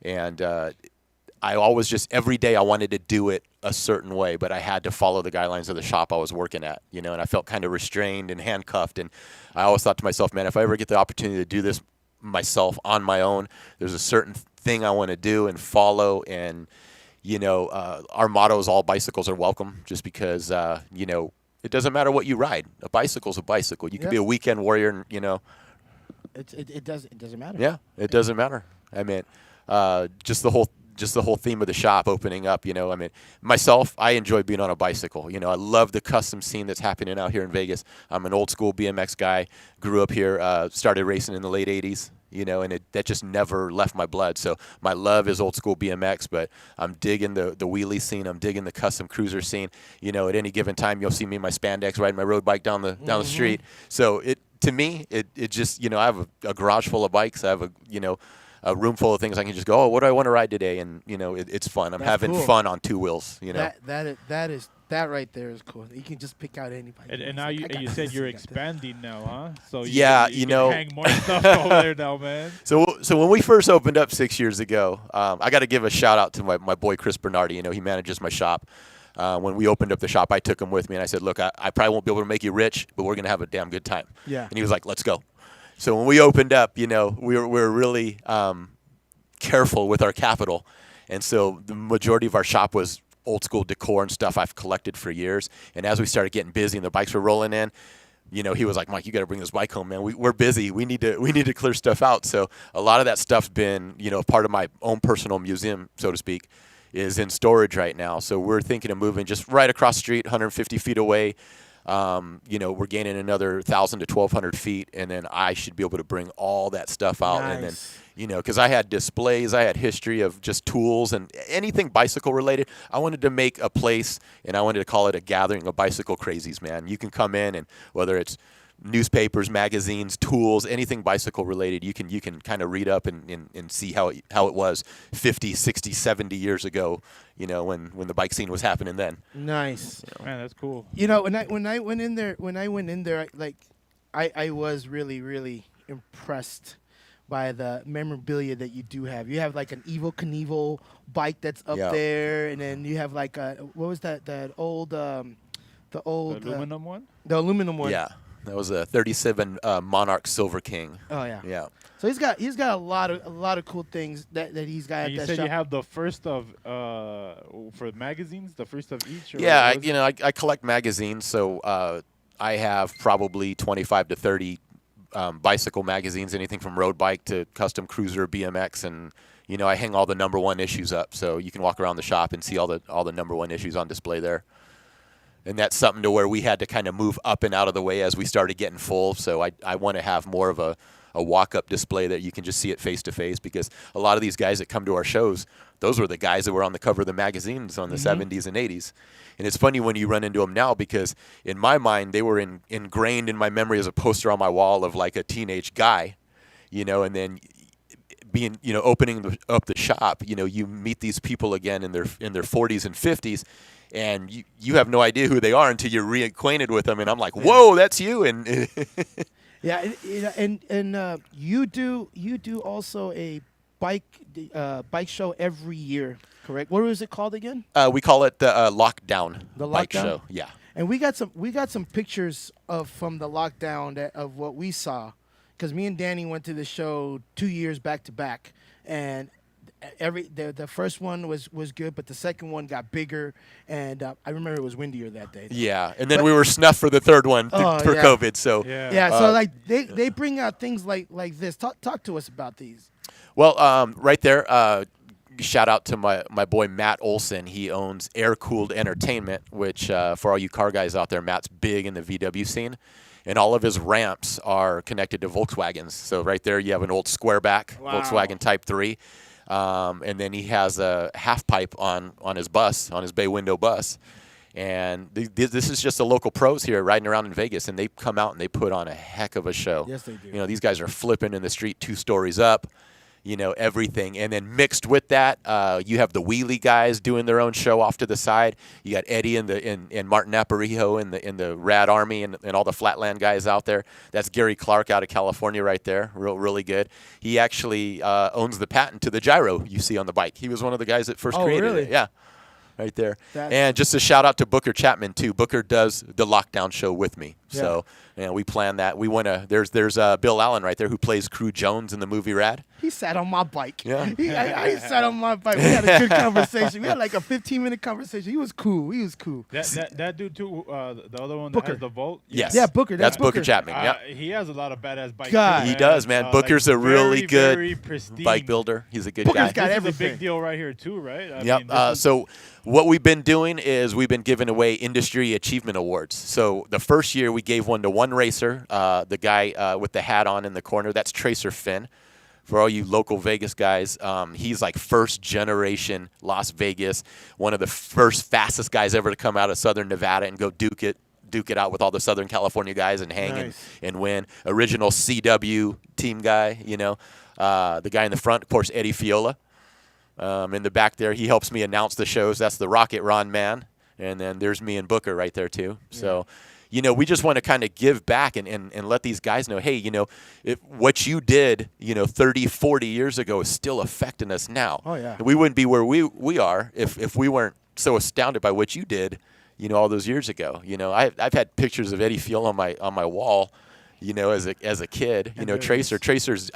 S8: and I always just every day I wanted to do it a certain way, but I had to follow the guidelines of the shop I was working at, and I felt kind of restrained and handcuffed, and I always thought to myself, man, if I ever get the opportunity to do this myself on my own, there's a certain thing I want to do and follow, and our motto is all bicycles are welcome, just because, it doesn't matter what you ride. A bicycle's a bicycle. You can be a weekend warrior, and,
S2: It doesn't matter.
S8: Yeah, it doesn't matter. I mean, just the whole theme of the shop opening up, I mean, myself, I enjoy being on a bicycle. I love the custom scene that's happening out here in Vegas. I'm an old school BMX guy, grew up here, started racing in the late 80s. And that just never left my blood. So my love is old school BMX, but I'm digging the wheelie scene. I'm digging the custom cruiser scene. At any given time, you'll see me in my spandex riding my road bike down the street. So to me, it just, I have a garage full of bikes. I have a room full of things I can just go, oh, what do I want to ride today? And, it's fun. I'm having fun on two wheels,
S2: That right there is cool. You can just pick out anybody.
S3: And now you said you're expanding now, huh? So you can hang more stuff over there now, man.
S8: So when we first opened up 6 years ago, I got to give a shout out to my boy Chris Bernardi. He manages my shop. When we opened up the shop, I took him with me, and I said, look, I probably won't be able to make you rich, but we're gonna have a damn good time.
S2: Yeah.
S8: And he was like, let's go. So when we opened up, we were really careful with our capital, and so the majority of our shop was old school decor and stuff I've collected for years. And as we started getting busy and the bikes were rolling in, he was like, Mike, you got to bring this bike home, man. We're busy. We need to clear stuff out. So a lot of that stuff's been, part of my own personal museum, so to speak, is in storage right now. So we're thinking of moving just right across the street, 150 feet away. We're gaining another 1,000 to 1,200 feet, and then I should be able to bring all that stuff out.
S2: Nice.
S8: And then, because I had displays, I had history of just tools and anything bicycle related. I wanted to make a place, and I wanted to call it a gathering of bicycle crazies, man. You can come in, and whether it's newspapers, magazines, tools, anything bicycle related, you can kind of read up and see how it was 50, 60, 70 years ago, when the bike scene was happening then.
S2: Nice.
S3: Man, that's cool.
S2: When I went in there, I was really, really impressed by the memorabilia that you do have. You have like an Evel Knievel bike that's up there, and then you have like what was that old the
S3: aluminum one?
S2: The aluminum one.
S8: Yeah. That was a 37 Monarch Silver King.
S2: Oh yeah.
S8: Yeah.
S2: So he's got a lot of cool things that he's got.
S3: And you said you have the first of for magazines, the first of each. Or
S8: yeah, I collect magazines, so I have probably 25 to 30 bicycle magazines, anything from road bike to custom cruiser, BMX, and I hang all the #1 issues up, so you can walk around the shop and see all the #1 issues on display there. And that's something to where we had to kind of move up and out of the way as we started getting full. So I want to have more of a walk-up display that you can just see it face-to-face, because a lot of these guys that come to our shows, those were the guys that were on the cover of the magazines on the 70s and 80s. And it's funny when you run into them now, because in my mind, they were ingrained in my memory as a poster on my wall of like a teenage guy, and then being, opening up the shop, you meet these people again in their 40s and 50s, and you have no idea who they are until you're reacquainted with them, and I'm like, whoa, that's you. And
S2: yeah, and you do also a bike show every year, correct? What was it called again?
S8: We call it the Lockdown.
S2: The
S8: Bike
S2: Lockdown?
S8: Show. Yeah.
S2: And we got some pictures from the lockdown of what we saw, because me and Danny went to the show 2 years back to back, and the first one was good, but the second one got bigger, and I remember it was windier that day.
S8: Yeah, and then we were snuffed for the third one for COVID. So
S2: so like they bring out things like this. Talk to us about these.
S8: Well, right there, shout out to my boy Matt Olson. He owns Air Cooled Entertainment, which for all you car guys out there, Matt's big in the VW scene. and all of his ramps are connected to Volkswagens. So right there, you have an old squareback Volkswagen Type 3, and then he has a half pipe on his bus, on his bay window bus. And this is just the local pros here riding around in Vegas, and they come out and they put on a heck of a show.
S2: Yes, they do.
S8: You know, these guys are flipping in the street 2 stories up. You know, everything. And then mixed with that, you have the wheelie guys doing their own show off to the side. You got Eddie and Martin Aparijo in the Rad Army and all the Flatland guys out there. That's Gary Clark out of California right there. Really good. He actually owns the patent to the gyro you see on the bike. He was one of the guys that first created
S2: really?
S8: it. Yeah. Right there. And just a shout out to Booker Chapman too. Booker does the Lockdown show with me.
S2: Yeah.
S8: So, you know, we plan that. We want to. There's Bill Allen right there who plays Crew Jones in the movie Rad.
S2: He sat on my bike.
S8: Yeah.
S2: I sat on my bike. We had a good conversation. We had like a 15-minute conversation. He was cool.
S3: That dude too. The other one that
S2: Booker.
S3: has the Volt.
S8: Yes.
S2: Yeah, Booker.
S8: That's Booker Chapman. Yeah.
S3: He has a lot of badass bikes.
S2: God.
S3: too,
S8: He does, man. Booker's a really
S3: very
S8: good
S3: pristine
S8: bike builder. He's a good
S2: Booker's
S8: guy.
S2: got
S3: This
S2: everything.
S3: is a big deal right here too, right? I
S8: Yep.
S3: mean, this is-
S8: So what we've been doing is we've been giving away industry achievement awards. So the first year we gave one to one racer, the guy with the hat on in the corner. That's Tracer Finn. For all you local Vegas guys, he's like first generation Las Vegas, one of the first fastest guys ever to come out of Southern Nevada and go duke it out with all the Southern California guys and hang
S2: Nice.
S8: and win. Original CW team guy, you know. The guy in the front, of course, Eddie Fiola. In the back there, he helps me announce the shows. That's the Rocket Ron man. And then there's me and Booker right there, too. Yeah. So, you know, we just want to kind of give back and let these guys know, hey, you know, if what you did, you know, 30, 40 years ago is still affecting us now.
S2: Oh, yeah.
S8: We wouldn't be where we are if we weren't so astounded by what you did, you know, all those years ago. You know, I've had pictures of Eddie Fuel on my wall, you know, as a kid. You know, Tracer's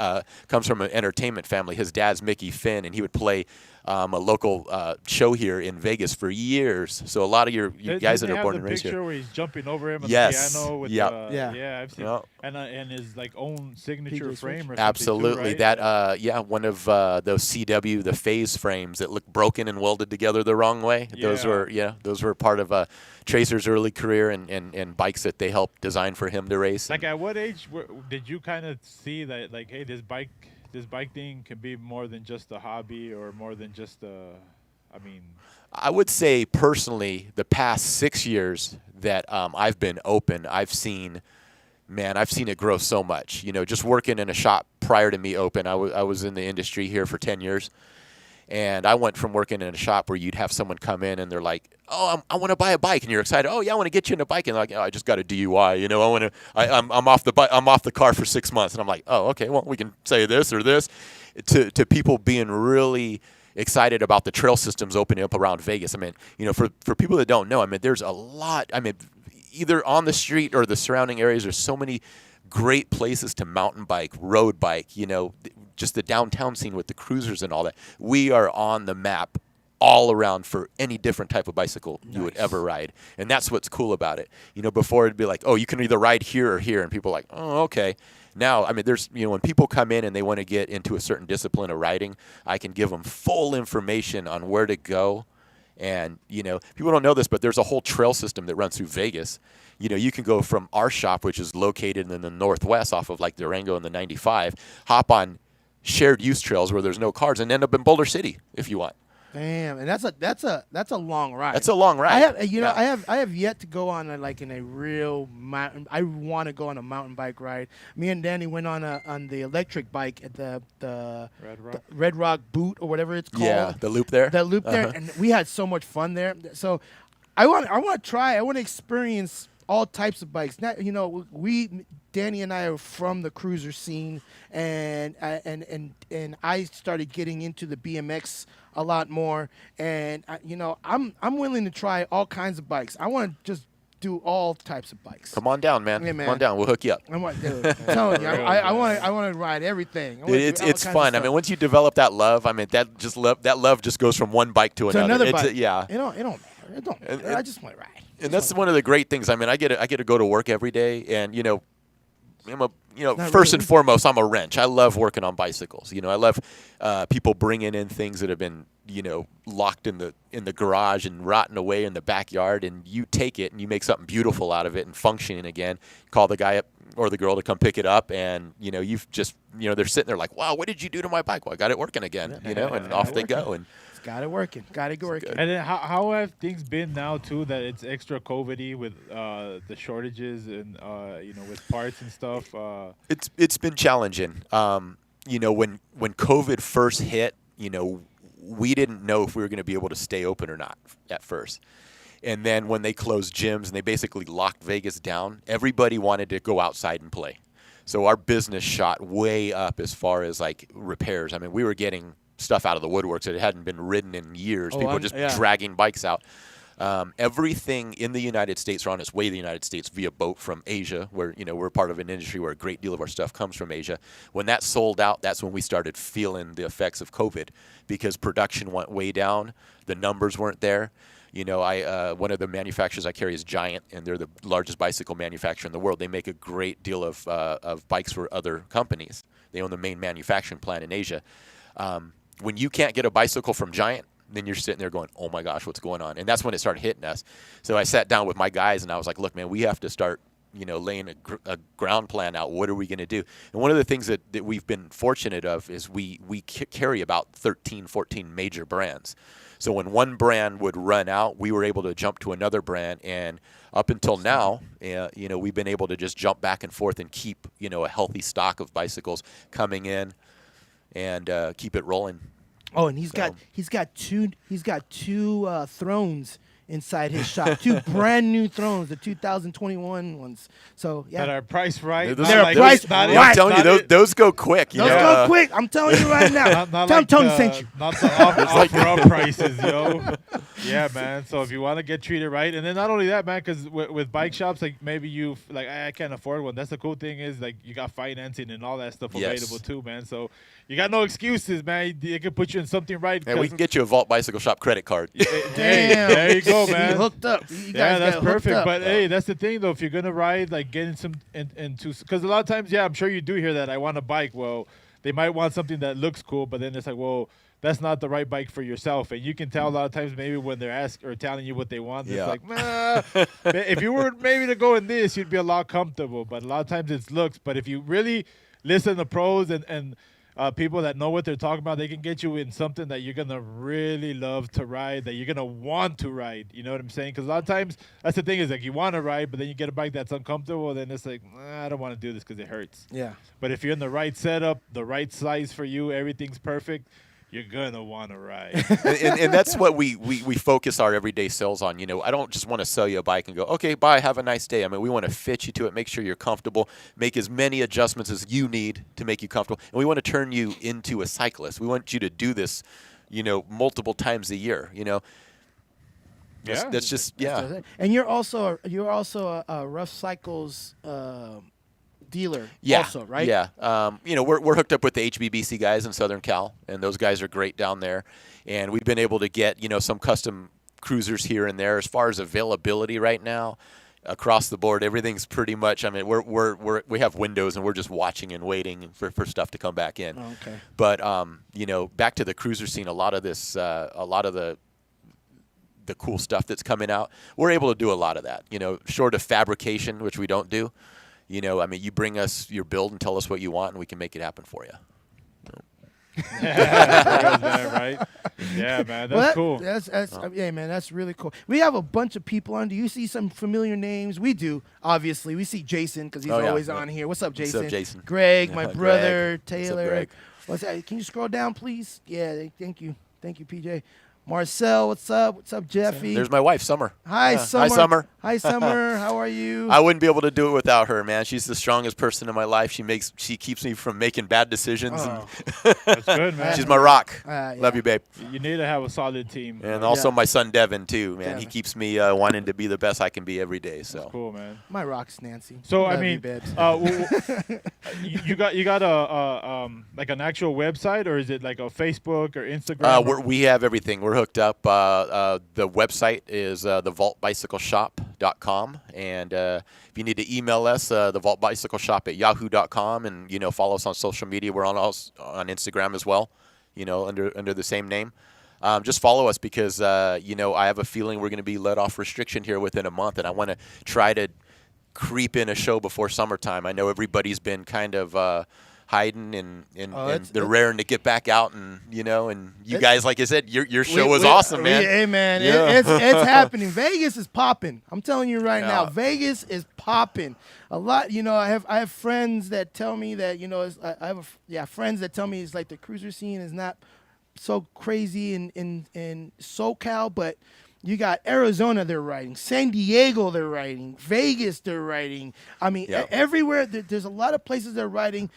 S8: comes from an entertainment family. His dad's Mickey Finn, and he would play a local show here in Vegas for years. So a lot of your guys that are born and raised here.
S3: picture where he's jumping over him on
S8: Yes.
S3: the piano with
S8: Yep.
S3: yeah, I've seen
S8: Yep.
S3: and his like own signature
S2: PJ
S3: frame or
S8: Absolutely.
S3: something too, right?
S8: That one of those CW, the phase frames that look broken and welded together the wrong way. Those were part of Tracer's early career and bikes that they helped design for him to race.
S3: Like at what age did you kind of see that, like, hey, this bike thing can be more than just a hobby or more than just
S8: I would say personally, the past 6 years that I've been open, I've seen it grow so much. You know, just working in a shop prior to me open, I was in the industry here for 10 years. And I went from working in a shop where you'd have someone come in and they're like, "Oh, I want to buy a bike," and you're excited. "Oh yeah, I want to get you in a bike," and they're like, "Oh, I just got a DUI. You know, I'm off the car for 6 months," and I'm like, "Oh, okay, well we can say this or this," to people being really excited about the trail systems opening up around Vegas. I mean, you know, for people that don't know, I mean, there's a lot. I mean, either on the street or the surrounding areas, there's so many great places to mountain bike, road bike, you know, just the downtown scene with the cruisers and all that. We are on the map all around for any different type of bicycle you would ever ride. And that's what's cool about it. You know, before it'd be like, oh, you can either ride here or here. And people are like, oh, okay. Now, I mean, there's, you know, when people come in and they want to get into a certain discipline of riding, I can give them full information on where to go. And, you know, people don't know this, but there's a whole trail system that runs through Vegas. You know, you can go from our shop, which is located in the northwest off of like Durango and the 95, hop on shared use trails where there's no cars and end up in Boulder City if you want.
S2: Damn, and that's a long ride.
S8: That's a long ride.
S2: I have yet to go on a real mountain. I want to go on a mountain bike ride. Me and Danny went on the electric bike at the Red Rock Boot or whatever it's called.
S8: Yeah, the loop there.
S2: That loop there, and we had so much fun there. So I want to experience all types of bikes. Not, you know, Danny and I are from the cruiser scene, and I started getting into the BMX a lot more, and you know, I'm willing to try all kinds of bikes. I want to just do all types of bikes.
S8: Come on down, man.
S2: Yeah, man.
S8: Come on down. We'll hook you up.
S2: I'm telling you, I want to ride everything.
S8: It's fun. I mean, once you develop that love, I mean, that love just goes from one bike to another.
S2: Bike.
S8: Yeah.
S2: It don't matter. I just want to ride.
S8: And that's one of the great things. I mean, I get to go to work every day, and you know, first and foremost, I'm a wrench. I love working on bicycles. I love people bringing in things that have been, locked in the garage and rotting away in the backyard, and you take it and you make something beautiful out of it and functioning again. Call the guy up or the girl to come pick it up, and you've just they're sitting there like, wow, what did you do to my bike? Well, I got it working again, and off they go. And
S2: got it working. Got it working.
S3: And then how have things been now too that it's extra COVID-y with the shortages and with parts and stuff?
S8: It's been challenging. When COVID first hit, we didn't know if we were going to be able to stay open or not at first. And then when they closed gyms and they basically locked Vegas down, everybody wanted to go outside and play. So our business shot way up as far as like repairs. I mean, we were getting stuff out of the woodworks that hadn't been ridden in years. People just dragging bikes out. Everything in the United States or on its way to the United States via boat from Asia, where we're part of an industry where a great deal of our stuff comes from Asia. When that sold out, that's when we started feeling the effects of COVID because production went way down. The numbers weren't there. One of the manufacturers I carry is Giant, and they're the largest bicycle manufacturer in the world. They make a great deal of bikes for other companies. They own the main manufacturing plant in Asia. When you can't get a bicycle from Giant, then you're sitting there going, oh my gosh, what's going on? And that's when it started hitting us. So I sat down with my guys and I was like, look, man, we have to start, laying a ground plan out. What are we going to do? And one of the things that we've been fortunate of is we carry about 13, 14 major brands. So when one brand would run out, we were able to jump to another brand. And up until now, we've been able to just jump back and forth and keep, a healthy stock of bicycles coming in and keep it rolling.
S2: Oh, and he's got two thrones inside his shop, two brand new thrones, the 2021 ones. So
S3: that are priced right.
S2: They're priced right.
S8: I'm telling you, those go quick.
S2: Those go quick. I'm telling you right now. Tell Tony sent you.
S3: Not the offer-up prices, yo. Yeah, man. So if you want to get treated right, and then not only that, man, because with bike shops, like maybe I can't afford one. That's the cool thing is like you got financing and all that stuff available too, man. So you got no excuses, man. They can put you in something right.
S8: And we can get you a Vault Bicycle Shop credit card.
S2: Damn.
S3: There you go, man.
S2: You hooked up. You
S3: yeah,
S2: guys
S3: that's
S2: got
S3: perfect.
S2: up.
S3: But hey, that's the thing though. If you're gonna ride, like getting some into, because a lot of times, I'm sure you do hear that. I want a bike. Well, they might want something that looks cool, but then it's like, well, that's not the right bike for yourself. And you can tell a lot of times maybe when they're asking or telling you what they want, it's like, if you were maybe to go in this, you'd be a lot comfortable. But a lot of times it's looks. But if you really listen to pros and people that know what they're talking about, they can get you in something that you're going to really love to ride, that you're going to want to ride. You know what I'm saying? Because a lot of times, that's the thing is, like, you want to ride, but then you get a bike that's uncomfortable, then it's like, I don't want to do this because it hurts.
S2: Yeah.
S3: But if you're in the right setup, the right size for you, everything's perfect, you're going to want to ride.
S8: and that's what we focus our everyday sales on. I don't just want to sell you a bike and go, okay, bye, have a nice day. I mean, we want to fit you to it, make sure you're comfortable, make as many adjustments as you need to make you comfortable. And we want to turn you into a cyclist. We want you to do this, multiple times a year, That's just,
S2: And you're also a Rough Cycles dealer also, right?
S8: Yeah. We're hooked up with the HBBC guys in Southern Cal, and those guys are great down there. And we've been able to get, some custom cruisers here and there. As far as availability right now, across the board, everything's pretty much, I mean, we have windows and we're just watching and waiting for stuff to come back in.
S2: Oh, okay.
S8: But, back to the cruiser scene, a lot of the cool stuff that's coming out, we're able to do a lot of that, short of fabrication, which we don't do. You bring us your build and tell us what you want, and we can make it happen for you.
S3: Right? Yeah, man, that's cool.
S2: Yeah, man, that's really cool. We have a bunch of people on. Do you see some familiar names? We do, obviously. We see Jason because he's always on here. What's up, Jason?
S8: What's up, Jason?
S2: Greg, my brother,
S8: Greg.
S2: Taylor.
S8: What's up, Greg?
S2: What's that? Can you scroll down, please? Yeah, thank you, PJ. Marcel, what's up? What's up, Jeffy?
S8: There's my wife, Summer.
S2: Hi, Summer.
S8: Hi, Summer.
S2: Hi, Summer. How are you?
S8: I wouldn't be able to do it without her, man. She's the strongest person in my life. She keeps me from making bad decisions.
S2: Oh.
S3: That's good, man.
S8: She's my rock.
S2: Yeah.
S8: Love you, babe.
S3: You need to have a solid team.
S8: And also my son, Devin, too, man.
S2: Devin.
S8: He keeps me wanting to be the best I can be every day. So
S3: That's cool, man.
S2: My rock's Nancy.
S3: So
S2: Love
S3: I mean,
S2: you, babes.
S3: you got a like an actual website, or is it like a Facebook or Instagram?
S8: we have everything. We're we're hooked up. The website is thevaultbicycleshop.com, and if you need to email us, thevaultbicycleshop@yahoo.com, and follow us on social media. We're on Instagram as well, under the same name. Just follow us because I have a feeling we're going to be let off restriction here within a month, and I want to try to creep in a show before summertime. I know everybody's been kind of hiding and they're raring to get back out, and and you guys, like I said, your show was awesome, man.
S2: Hey man,
S8: Yeah.
S2: it's happening. Vegas is popping. I'm telling you right now,
S8: Yeah.
S2: Vegas is popping. A lot, I have friends that tell me that I have friends that tell me it's like the cruiser scene is not so crazy in SoCal, but you got Arizona they're riding, San Diego they're riding, Vegas they're riding. I mean, everywhere there's a lot of places they're riding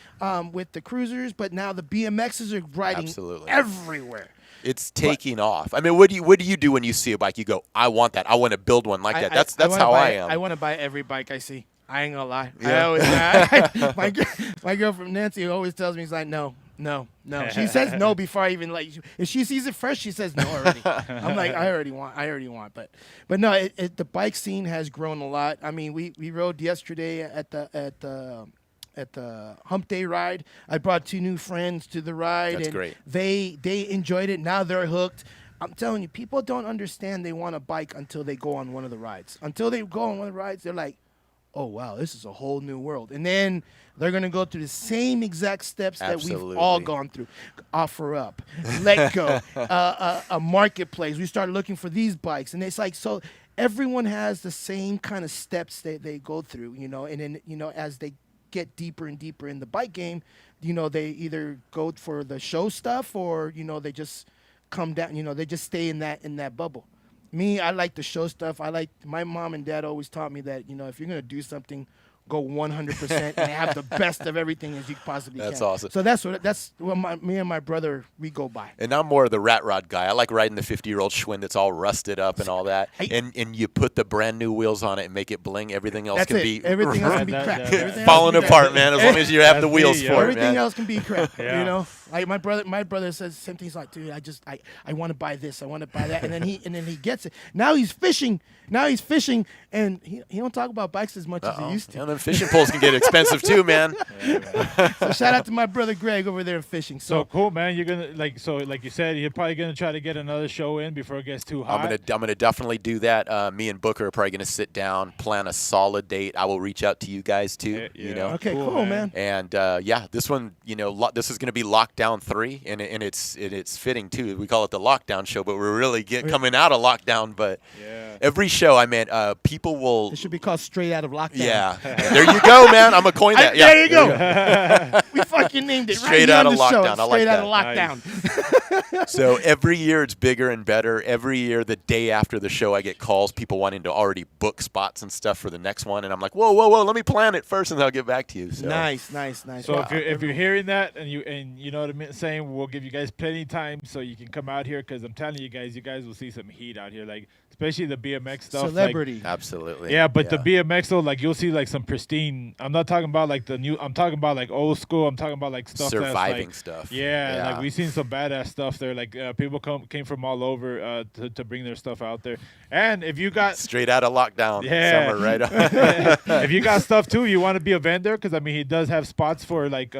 S2: with the cruisers, but now the BMXs are riding everywhere.
S8: It's taking off. I mean, what do you do when you see a bike? You go, I want that. I want to build one like that. That's how I am.
S2: I want to buy every bike I see. I ain't gonna lie.
S8: Yeah.
S2: My girlfriend Nancy always tells me, he's like, no. She says no before I even if she sees it first, she says no already. I'm like, I already want. But no, the bike scene has grown a lot. I mean, we rode yesterday at the Hump Day ride. I brought 2 new friends to the ride.
S8: That's
S2: and
S8: great.
S2: They enjoyed it. Now they're hooked. I'm telling you, people don't understand they want a bike until they go on one of the rides. Until they go on one of the rides, they're like, oh, wow, this is a whole new world. And then they're going to go through the same exact steps that we've all gone through. Offer up, let go, a marketplace. We started looking for these bikes. And it's like, so everyone has the same kind of steps that they go through, and then, as they get deeper and deeper in the bike game, they either go for the show stuff or, they just come down, they just stay in that bubble. Me, I like the show stuff. My mom and dad always taught me that, if you're going to do something, go 100% and have the best of everything as you possibly can.
S8: That's awesome.
S2: So that's what me and my brother, we go by.
S8: And I'm more of the rat rod guy. I like riding the 50-year-old Schwinn that's all rusted up and all that. And you put the brand new wheels on it and make it bling. Everything else can be
S2: everything else can be crap.
S8: falling apart, man. As long as you have the wheels for it, man.
S2: Everything else can be crap.
S3: Yeah.
S2: Like my brother says the same thing. He's like, dude, I want to buy this, I want to buy that, and then he gets it. Now he's fishing, and he don't talk about bikes as much as he used to.
S8: Yeah, them fishing poles can get expensive too, man.
S2: So shout out to my brother Greg over there fishing.
S3: So cool, man. You're gonna like you said, you're probably gonna try to get another show in before it gets too hot.
S8: I'm gonna definitely do that. Me and Booker are probably gonna sit down, plan a solid date. I will reach out to you guys too.
S2: Okay, cool, man.
S8: And this one, this is gonna be Lockdown 3, and it's fitting too. We call it the Lockdown Show, but we're really coming out of lockdown. But every show, people will.
S2: It should be called Straight Out of Lockdown.
S8: Yeah, there you go, man. I'm gonna coin that.
S2: There you go. We fucking named it
S8: Straight
S2: right
S8: out
S2: on
S8: of
S2: the show.
S8: lockdown. I like
S2: Straight out
S8: that.
S2: of lockdown.
S8: So every year it's bigger and better. Every year, the day after the show, I get calls, people wanting to already book spots and stuff for the next one, and I'm like, whoa, let me plan it first, and then I'll get back to you. So.
S2: Nice.
S3: So if you're hearing that and you know what I'm saying, we'll give you guys plenty of time so you can come out here, because I'm telling you guys will see some heat out here, like especially the BMX stuff.
S2: Celebrity.
S8: Absolutely.
S3: Yeah, but the BMX though, like you'll see like some pristine. I'm not talking about like the new. I'm talking about like old school. I'm talking about like stuff
S8: surviving
S3: that's
S8: stuff.
S3: Yeah, like we've seen some badass stuff there. Like people came from all over to bring their stuff out there. And if you got
S8: straight out of lockdown, summer right on.
S3: If you got stuff too, you want to be a vendor, because he does have spots for like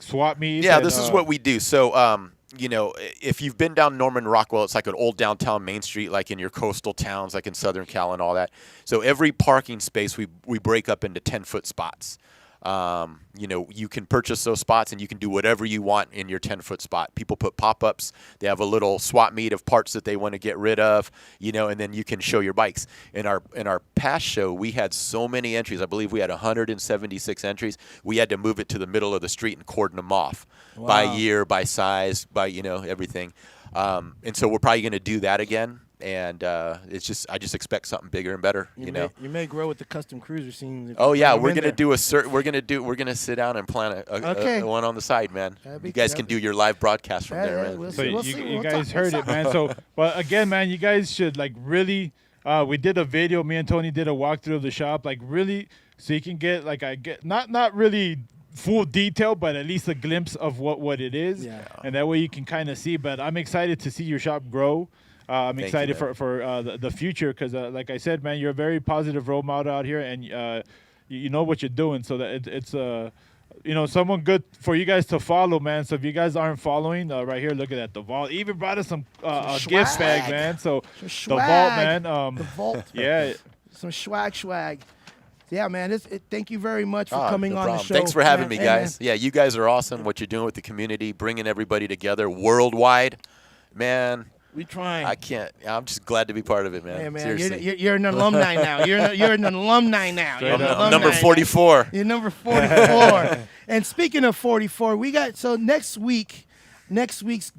S3: swap meets.
S8: Yeah, this is what we do. So if you've been down Norman Rockwell, it's like an old downtown Main Street, like in your coastal towns, like in Southern Cal and all that. So every parking space we break up into 10-foot spots. You can purchase those spots and you can do whatever you want in your 10-foot spot. People put pop-ups. They have a little swap meet of parts that they want to get rid of, and then you can show your bikes. In our past show, we had so many entries. I believe we had 176 entries. We had to move it to the middle of the street and cordon them off by year, by size, by, everything. And so we're probably going to do that again. And I just expect something bigger and better. You
S2: may grow with the custom cruiser scene.
S8: Oh yeah, we're gonna do we're gonna sit down and plan a one on the side, man. You guys can do your live broadcast from there, man.
S3: You guys heard it, man. So, but again, man, you guys should like really. We did a video. Me and Tony did a walkthrough of the shop, like really, so you can get like not really full detail, but at least a glimpse of what it is.
S2: Yeah.
S3: And that way you can kind of see. But I'm excited to see your shop grow. I'm
S8: Thank
S3: excited
S8: you,
S3: for the future because, like I said, man, you're a very positive role model out here, and you know what you're doing. So that it's someone good for you guys to follow, man. So if you guys aren't following, right here, look at that. The Vault even brought us some gift bag, man. So the Vault, man.
S2: The Vault.
S3: Yeah.
S2: Some swag. Yeah, man. Thank you very much for coming
S8: no
S2: on the
S8: problem.
S2: show.
S8: Thanks for having me,
S2: man.
S8: guys. Yeah, you guys are awesome. What you're doing with the community, bringing everybody together worldwide, man.
S2: We trying.
S8: I can't. I'm just glad to be part of it, man.
S2: Yeah, man.
S8: Seriously.
S2: You're an alumni now. You're an alumni now. You're an alumni
S8: Number
S2: now.
S8: 44.
S2: You're number 44. And speaking of 44, we got next week's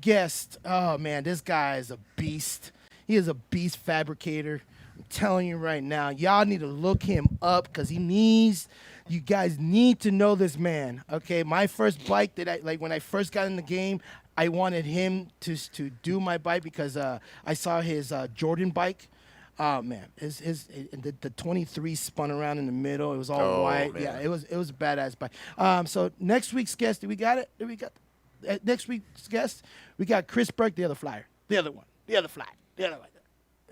S2: guest. Oh man, this guy is a beast. He is a beast fabricator. I'm telling you right now, y'all need to look him up because you guys need to know this man. Okay, my first bike when I first got in the game, I wanted him to do my bike because I saw his Jordan bike. Oh man, the 23 spun around in the middle. It was all white.
S8: Man.
S2: Yeah, it was a badass bike. So next week's guest, we got next week's guest. We got Chris Burke, the other flyer, the other one, the other flyer, the other one.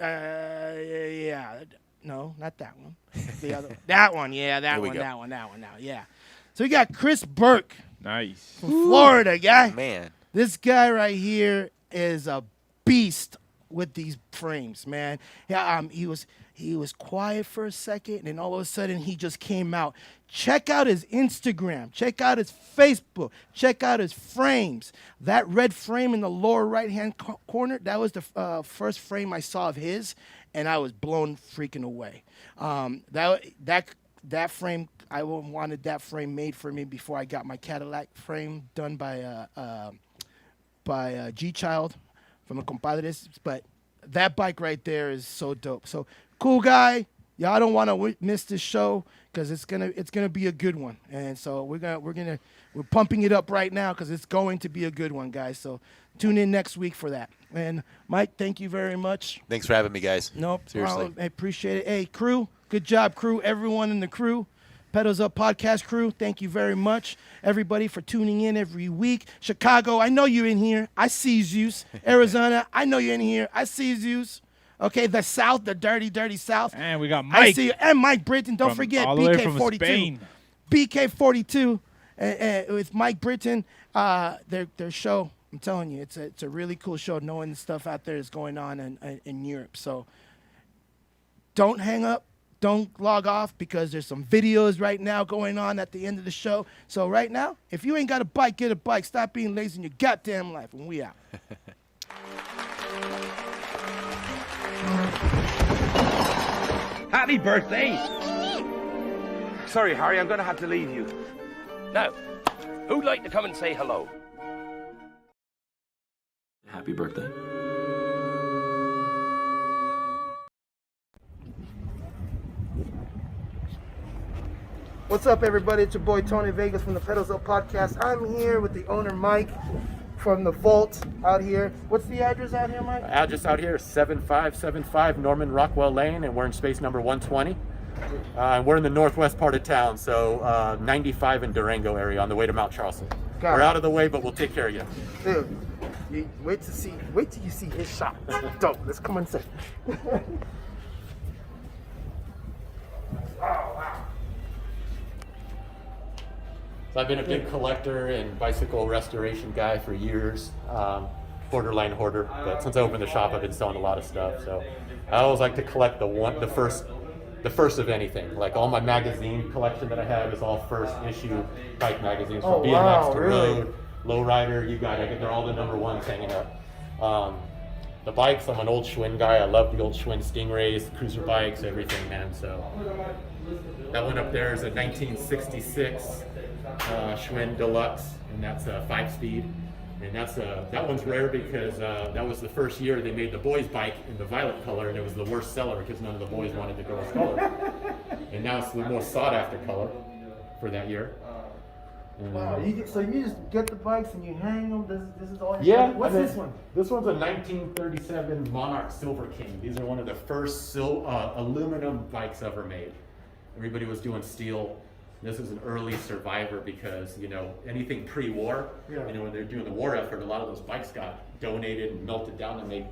S2: Yeah, no, not that one. The other, that one. Yeah, that one. Now, yeah. So we got Chris Burke.
S3: Nice.
S2: From Florida, guy.
S8: Man.
S2: This guy right here is a beast with these frames, man. Yeah, he was quiet for a second, and then all of a sudden he just came out. Check out his Instagram. Check out his Facebook. Check out his frames. That red frame in the lower right-hand corner, that was the first frame I saw of his, and I was blown freaking away. That frame, I wanted that frame made for me before I got my Cadillac frame done by G Child from the compadres. But that bike right there is so dope. So cool guy. Y'all don't want to miss this show because it's gonna be a good one. And so we're pumping it up right now because it's going to be a good one, guys. So tune in next week for that. And Mike, thank you very much.
S8: Thanks for having me, guys.
S2: Nope.
S8: Seriously.
S2: I appreciate it. Hey, crew, good job, crew. Everyone in the crew. Pedals Up Podcast crew, thank you very much. Everybody for tuning in every week. Chicago, I know you're in here. I sees yous. Arizona, I know you're in here. I sees yous. Okay, the South, the dirty, dirty South.
S3: And we got Mike.
S2: I see you. And Mike Britton. Don't forget
S3: all the way from
S2: BK42.
S3: Spain.
S2: BK42 with Mike Britton. Their show, I'm telling you, it's a really cool show knowing the stuff out there is going on in Europe. So don't hang up. Don't log off because there's some videos right now going on at the end of the show. So right now, if you ain't got a bike, get a bike. Stop being lazy in your goddamn life. And we out.
S4: Happy birthday! Sorry, Harry, I'm gonna have to leave you.
S5: Now, who'd like to come and say hello?
S6: Happy birthday.
S2: What's up, everybody? It's your boy Tony Vegas from the Pedals Up Podcast. I'm here with the owner, Mike, from the Vault out here. What's the address out here, Mike?
S8: Address out here is 7575 Norman Rockwell Lane, and we're in space number 120. And we're in the northwest part of town, so 95 in Durango area on the way to Mount Charleston. We're out of the way, but we'll take care of you.
S2: Dude, wait till you see his shop. This is dope. Let's come inside. Oh, wow.
S8: So I've been a big collector and bicycle restoration guy for years, borderline hoarder. But since I opened the shop, I've been selling a lot of stuff. So I always like to collect the first of anything. Like all my magazine collection that I have is all first issue bike magazines from BMX to road, lowrider. You got it. They're all the number ones hanging up. The bikes, I'm an old Schwinn guy. I love the old Schwinn Stingrays, cruiser bikes, everything, man. So that one up there is a 1966 Schwinn Deluxe, and that's a 5-speed. And that one's rare because that was the first year they made the boys' bike in the violet color, and it was the worst seller because none of the boys wanted the girls' color. And now it's the most sought-after color for that year.
S2: Wow, so you just get the bikes and you hang them. This is all.
S8: Yeah.
S2: What's this one?
S8: This one's a 1937 Monarch Silver King. These are one of the first aluminum bikes ever made. Everybody was doing steel. This is an early survivor because, you know, anything pre-war,
S2: Yeah.
S8: you know, when they're doing the war effort, a lot of those bikes got donated and melted down to make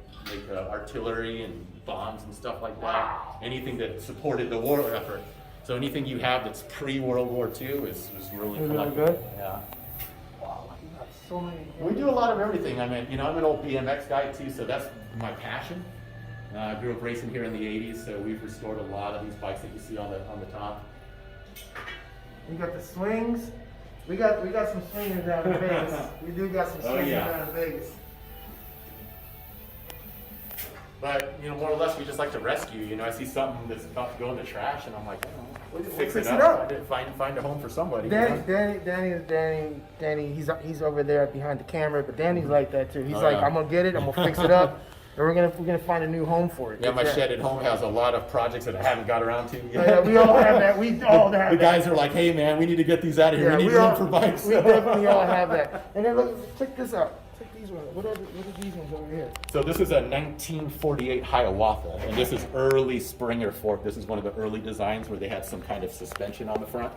S8: artillery and bombs and stuff like that. Anything that supported the war effort. So anything you have that's pre-World War II is really
S2: Is really
S8: collectible.
S2: good?
S8: Yeah.
S2: Wow, you got so many.
S8: We do a lot of everything. I mean, you know, I'm an old BMX guy too, so that's my passion. I grew up racing here in the 80s, so we've restored a lot of these bikes that you see on the top.
S2: We got the swings. We got some swingers down in Vegas. We do got some swingers down in Vegas.
S8: But, you know, more or less, we just like to rescue. You know, I see something that's about to go in the trash, and I'm like,
S2: We'll
S8: fix
S2: fix
S8: it
S2: it
S8: up.
S2: up.
S8: Find a home for somebody.
S2: Danny, he's over there behind the camera, but Danny's like that too. He's
S8: Oh,
S2: like,
S8: yeah.
S2: I'm gonna get it, I'm gonna fix it up, and we're gonna find a new home for it.
S8: Yeah, my shed at home has a lot of projects that I haven't got around to yet.
S2: Yeah, we all have that. We all have
S8: The
S2: that.
S8: guys are like, hey man, we need to get these out of here.
S2: Yeah,
S8: we need
S2: we
S8: room
S2: all-
S8: for bikes.
S2: We definitely all have that. And then look, check this out. Check these ones. What are these ones over here?
S8: So this is a 1948 Hiawatha, and this is early Springer fork. This is one of the early designs where they had some kind of suspension on the front.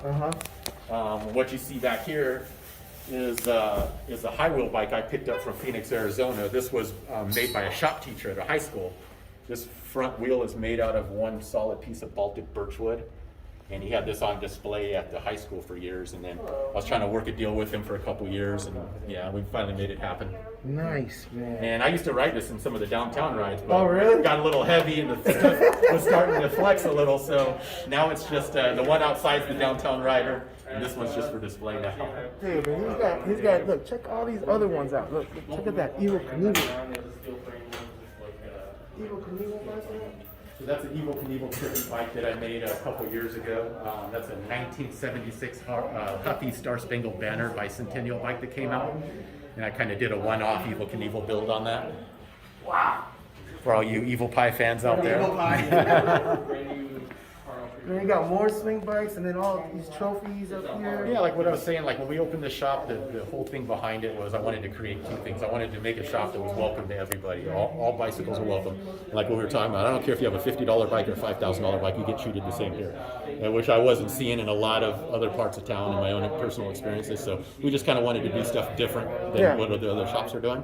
S8: What you see back here is a high wheel bike I picked up from Phoenix, Arizona. This was made by a shop teacher at a high school. This front wheel is made out of one solid piece of Baltic birchwood. And he had this on display at the high school for years, and then I was trying to work a deal with him for a couple years, and yeah, we finally made it happen.
S2: Nice, man.
S8: And I used to ride this in some of the downtown rides, but
S2: Oh, really?
S8: it got a little heavy and the stuff was starting to flex a little, so now it's just the one outside's the downtown rider, and this one's just for display now.
S2: Dude, but he's got, look, check all these other ones out. Look, check at that. Evil Knievel. Evil Knievel bike there?
S8: So that's an Evil Knievel tribute bike that I made a couple years ago. That's a 1976 Huffy Star Spangled Banner bicentennial bike that came out. And I kind of did a one-off Evil Knievel build on that.
S2: Wow.
S8: For all you Evil Pie fans out there.
S2: Then you got more swing bikes and then all these trophies up here.
S8: Yeah, like what I was saying, like when we opened the shop, the whole thing behind it was I wanted to create two things. I wanted to make a shop that was welcome to everybody. All bicycles are welcome. And like what we were talking about, I don't care if you have a $50 bike or a $5,000 bike, you get treated the same here. Which I wasn't seeing in a lot of other parts of town in my own personal experiences. So we just kind of wanted to do stuff different than what the other shops are doing.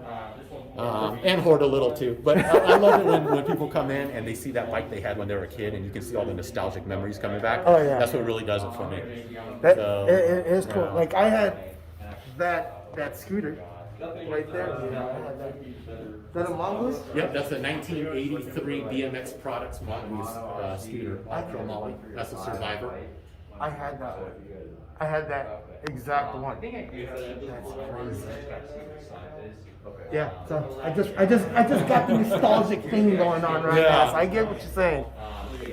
S8: And hoard a little too. But I love it when people come in and they see that bike they had when they were a kid, and you can see all the nostalgic memories coming back.
S2: Oh, yeah.
S8: That's what really does it for me.
S2: It is cool. Like I had that scooter right there. I had that. Is that a Mongoose?
S8: Yep, that's a 1983 BMX Products Mongoose scooter, Ultra Molly. That's a Survivor.
S2: I had that one. I had that exact one. That's crazy. Yeah, so I just got the nostalgic thing going on right now. So I get what you're saying.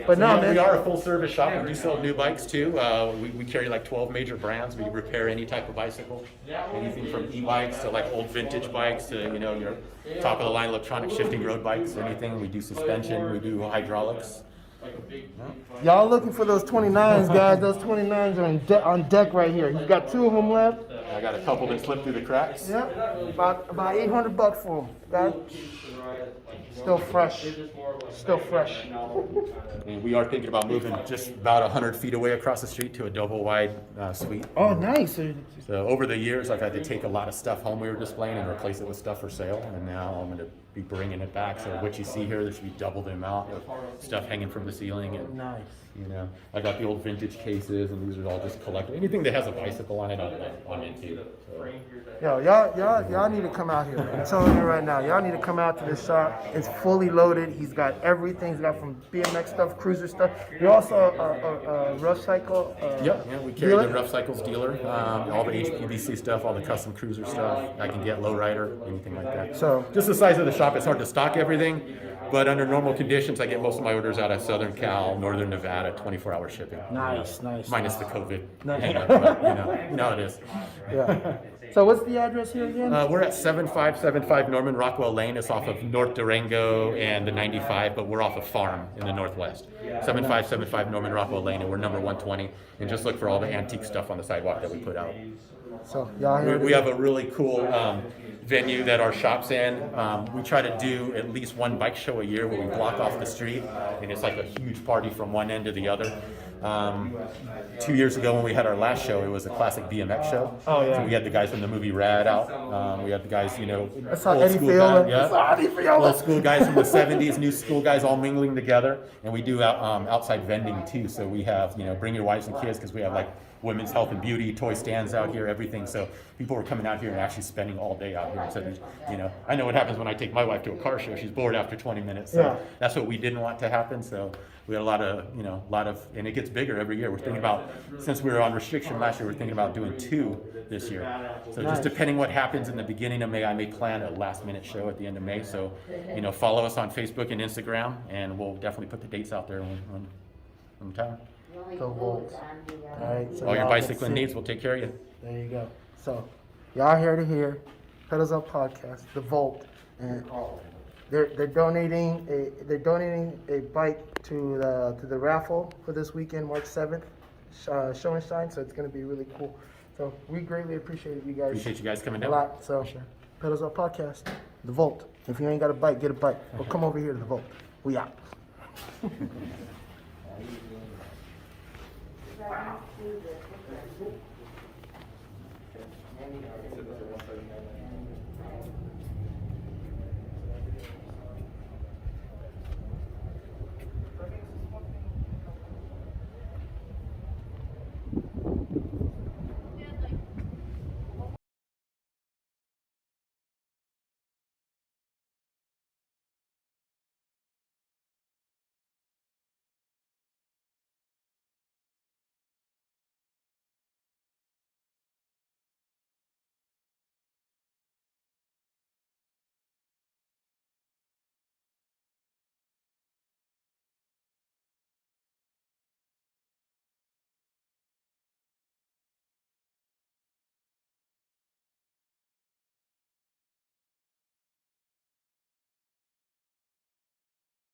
S2: But no, man.
S8: We are a full service shop. We do sell new bikes too. We carry like 12 major brands. We repair any type of bicycle. Anything from e-bikes to like old vintage bikes to, you know, your top of the line electronic shifting road bikes, anything. We do suspension, we do hydraulics.
S2: Y'all looking for those 29s, guys. Those 29s are on deck right here. You got 2 of them left.
S8: I got a couple that slipped through the cracks.
S2: Yep, about $800 for them. Guys, still fresh. Still fresh.
S8: And we are thinking about moving just about 100 feet away across the street to a double wide suite.
S2: Oh, nice.
S8: So over the years, I've had to take a lot of stuff home we were displaying and replace it with stuff for sale. And now I'm going to be bringing it back. So what you see here, there should be double the amount of stuff hanging from the ceiling. And,
S2: Nice.
S8: you know, I got the old vintage cases, and these are all just collectible. Anything that has a bicycle on it, I'm into. So.
S2: Yo, y'all need to come out here. I'm telling you right now, y'all need to come out to this shop. It's fully loaded. He's got everything. He's got from BMX stuff, cruiser stuff. You're also a rough cycle.
S8: Yep, yeah, we carry
S2: dealer?
S8: the Rough Cycles dealer, all the HPBC stuff, all the custom cruiser stuff. I can get lowrider, anything like that.
S2: So-
S8: just the size of the shop, it's hard to stock everything. But under normal conditions, I get most of my orders out of Southern Cal, Northern Nevada, 24-hour shipping.
S2: Nice, nice.
S8: Minus the COVID.
S2: Nice.
S8: hang-up, but, you know how it is.
S2: Yeah. So what's the address here again?
S8: We're at 7575 Norman Rockwell Lane. It's off of North Durango and the 95, but we're off of Farm in the Northwest. 7575 Norman Rockwell Lane, and we're number 120. And just look for all the antique stuff on the sidewalk that we put out.
S2: So y'all hear
S8: We have a really cool venue that our shop's in. We try to do at least one bike show a year where we block off the street, and it's like a huge party from one end to the other. 2 years ago when we had our last show, it was a classic BMX show.
S2: Oh, yeah.
S8: So we had the guys from the movie Rad out. We had the guys,
S2: I saw
S8: old
S2: Eddie
S8: school
S2: Fiola.
S8: guys, yeah.
S2: I saw Eddie Fiola.
S8: Old school guys from the 70s, new school guys all mingling together. And we do outside vending too. So we have, bring your wives and kids, because we have like women's health and beauty, toy stands out here, everything. So people were coming out here and actually spending all day out here. So, I know what happens when I take my wife to a car show. She's bored after 20 minutes. So
S2: Yeah.
S8: that's what we didn't want to happen. So we had a lot of, and it gets bigger every year. We're thinking about, since we were on restriction last year, we're thinking about doing 2 this year. So just depending what happens in the beginning of May, I may plan a last minute show at the end of May. So, follow us on Facebook and Instagram, and we'll definitely put the dates out there when time.
S2: The Volt. All right. So
S8: All your
S2: y'all
S8: bicycling
S2: get
S8: needs, we'll take care of you.
S2: There you go. So, y'all here to hear Pedals Up Podcast, the Volt, and they're donating a bike to the raffle for this weekend, March 7th, show and shine. So it's gonna be really cool. So we greatly appreciate it, you guys.
S8: Appreciate you guys coming
S2: a
S8: down.
S2: lot. So Pedals Up Podcast, the Volt. If you ain't got a bike, get a bike. Or come over here to the Volt. We out.
S9: That you do this.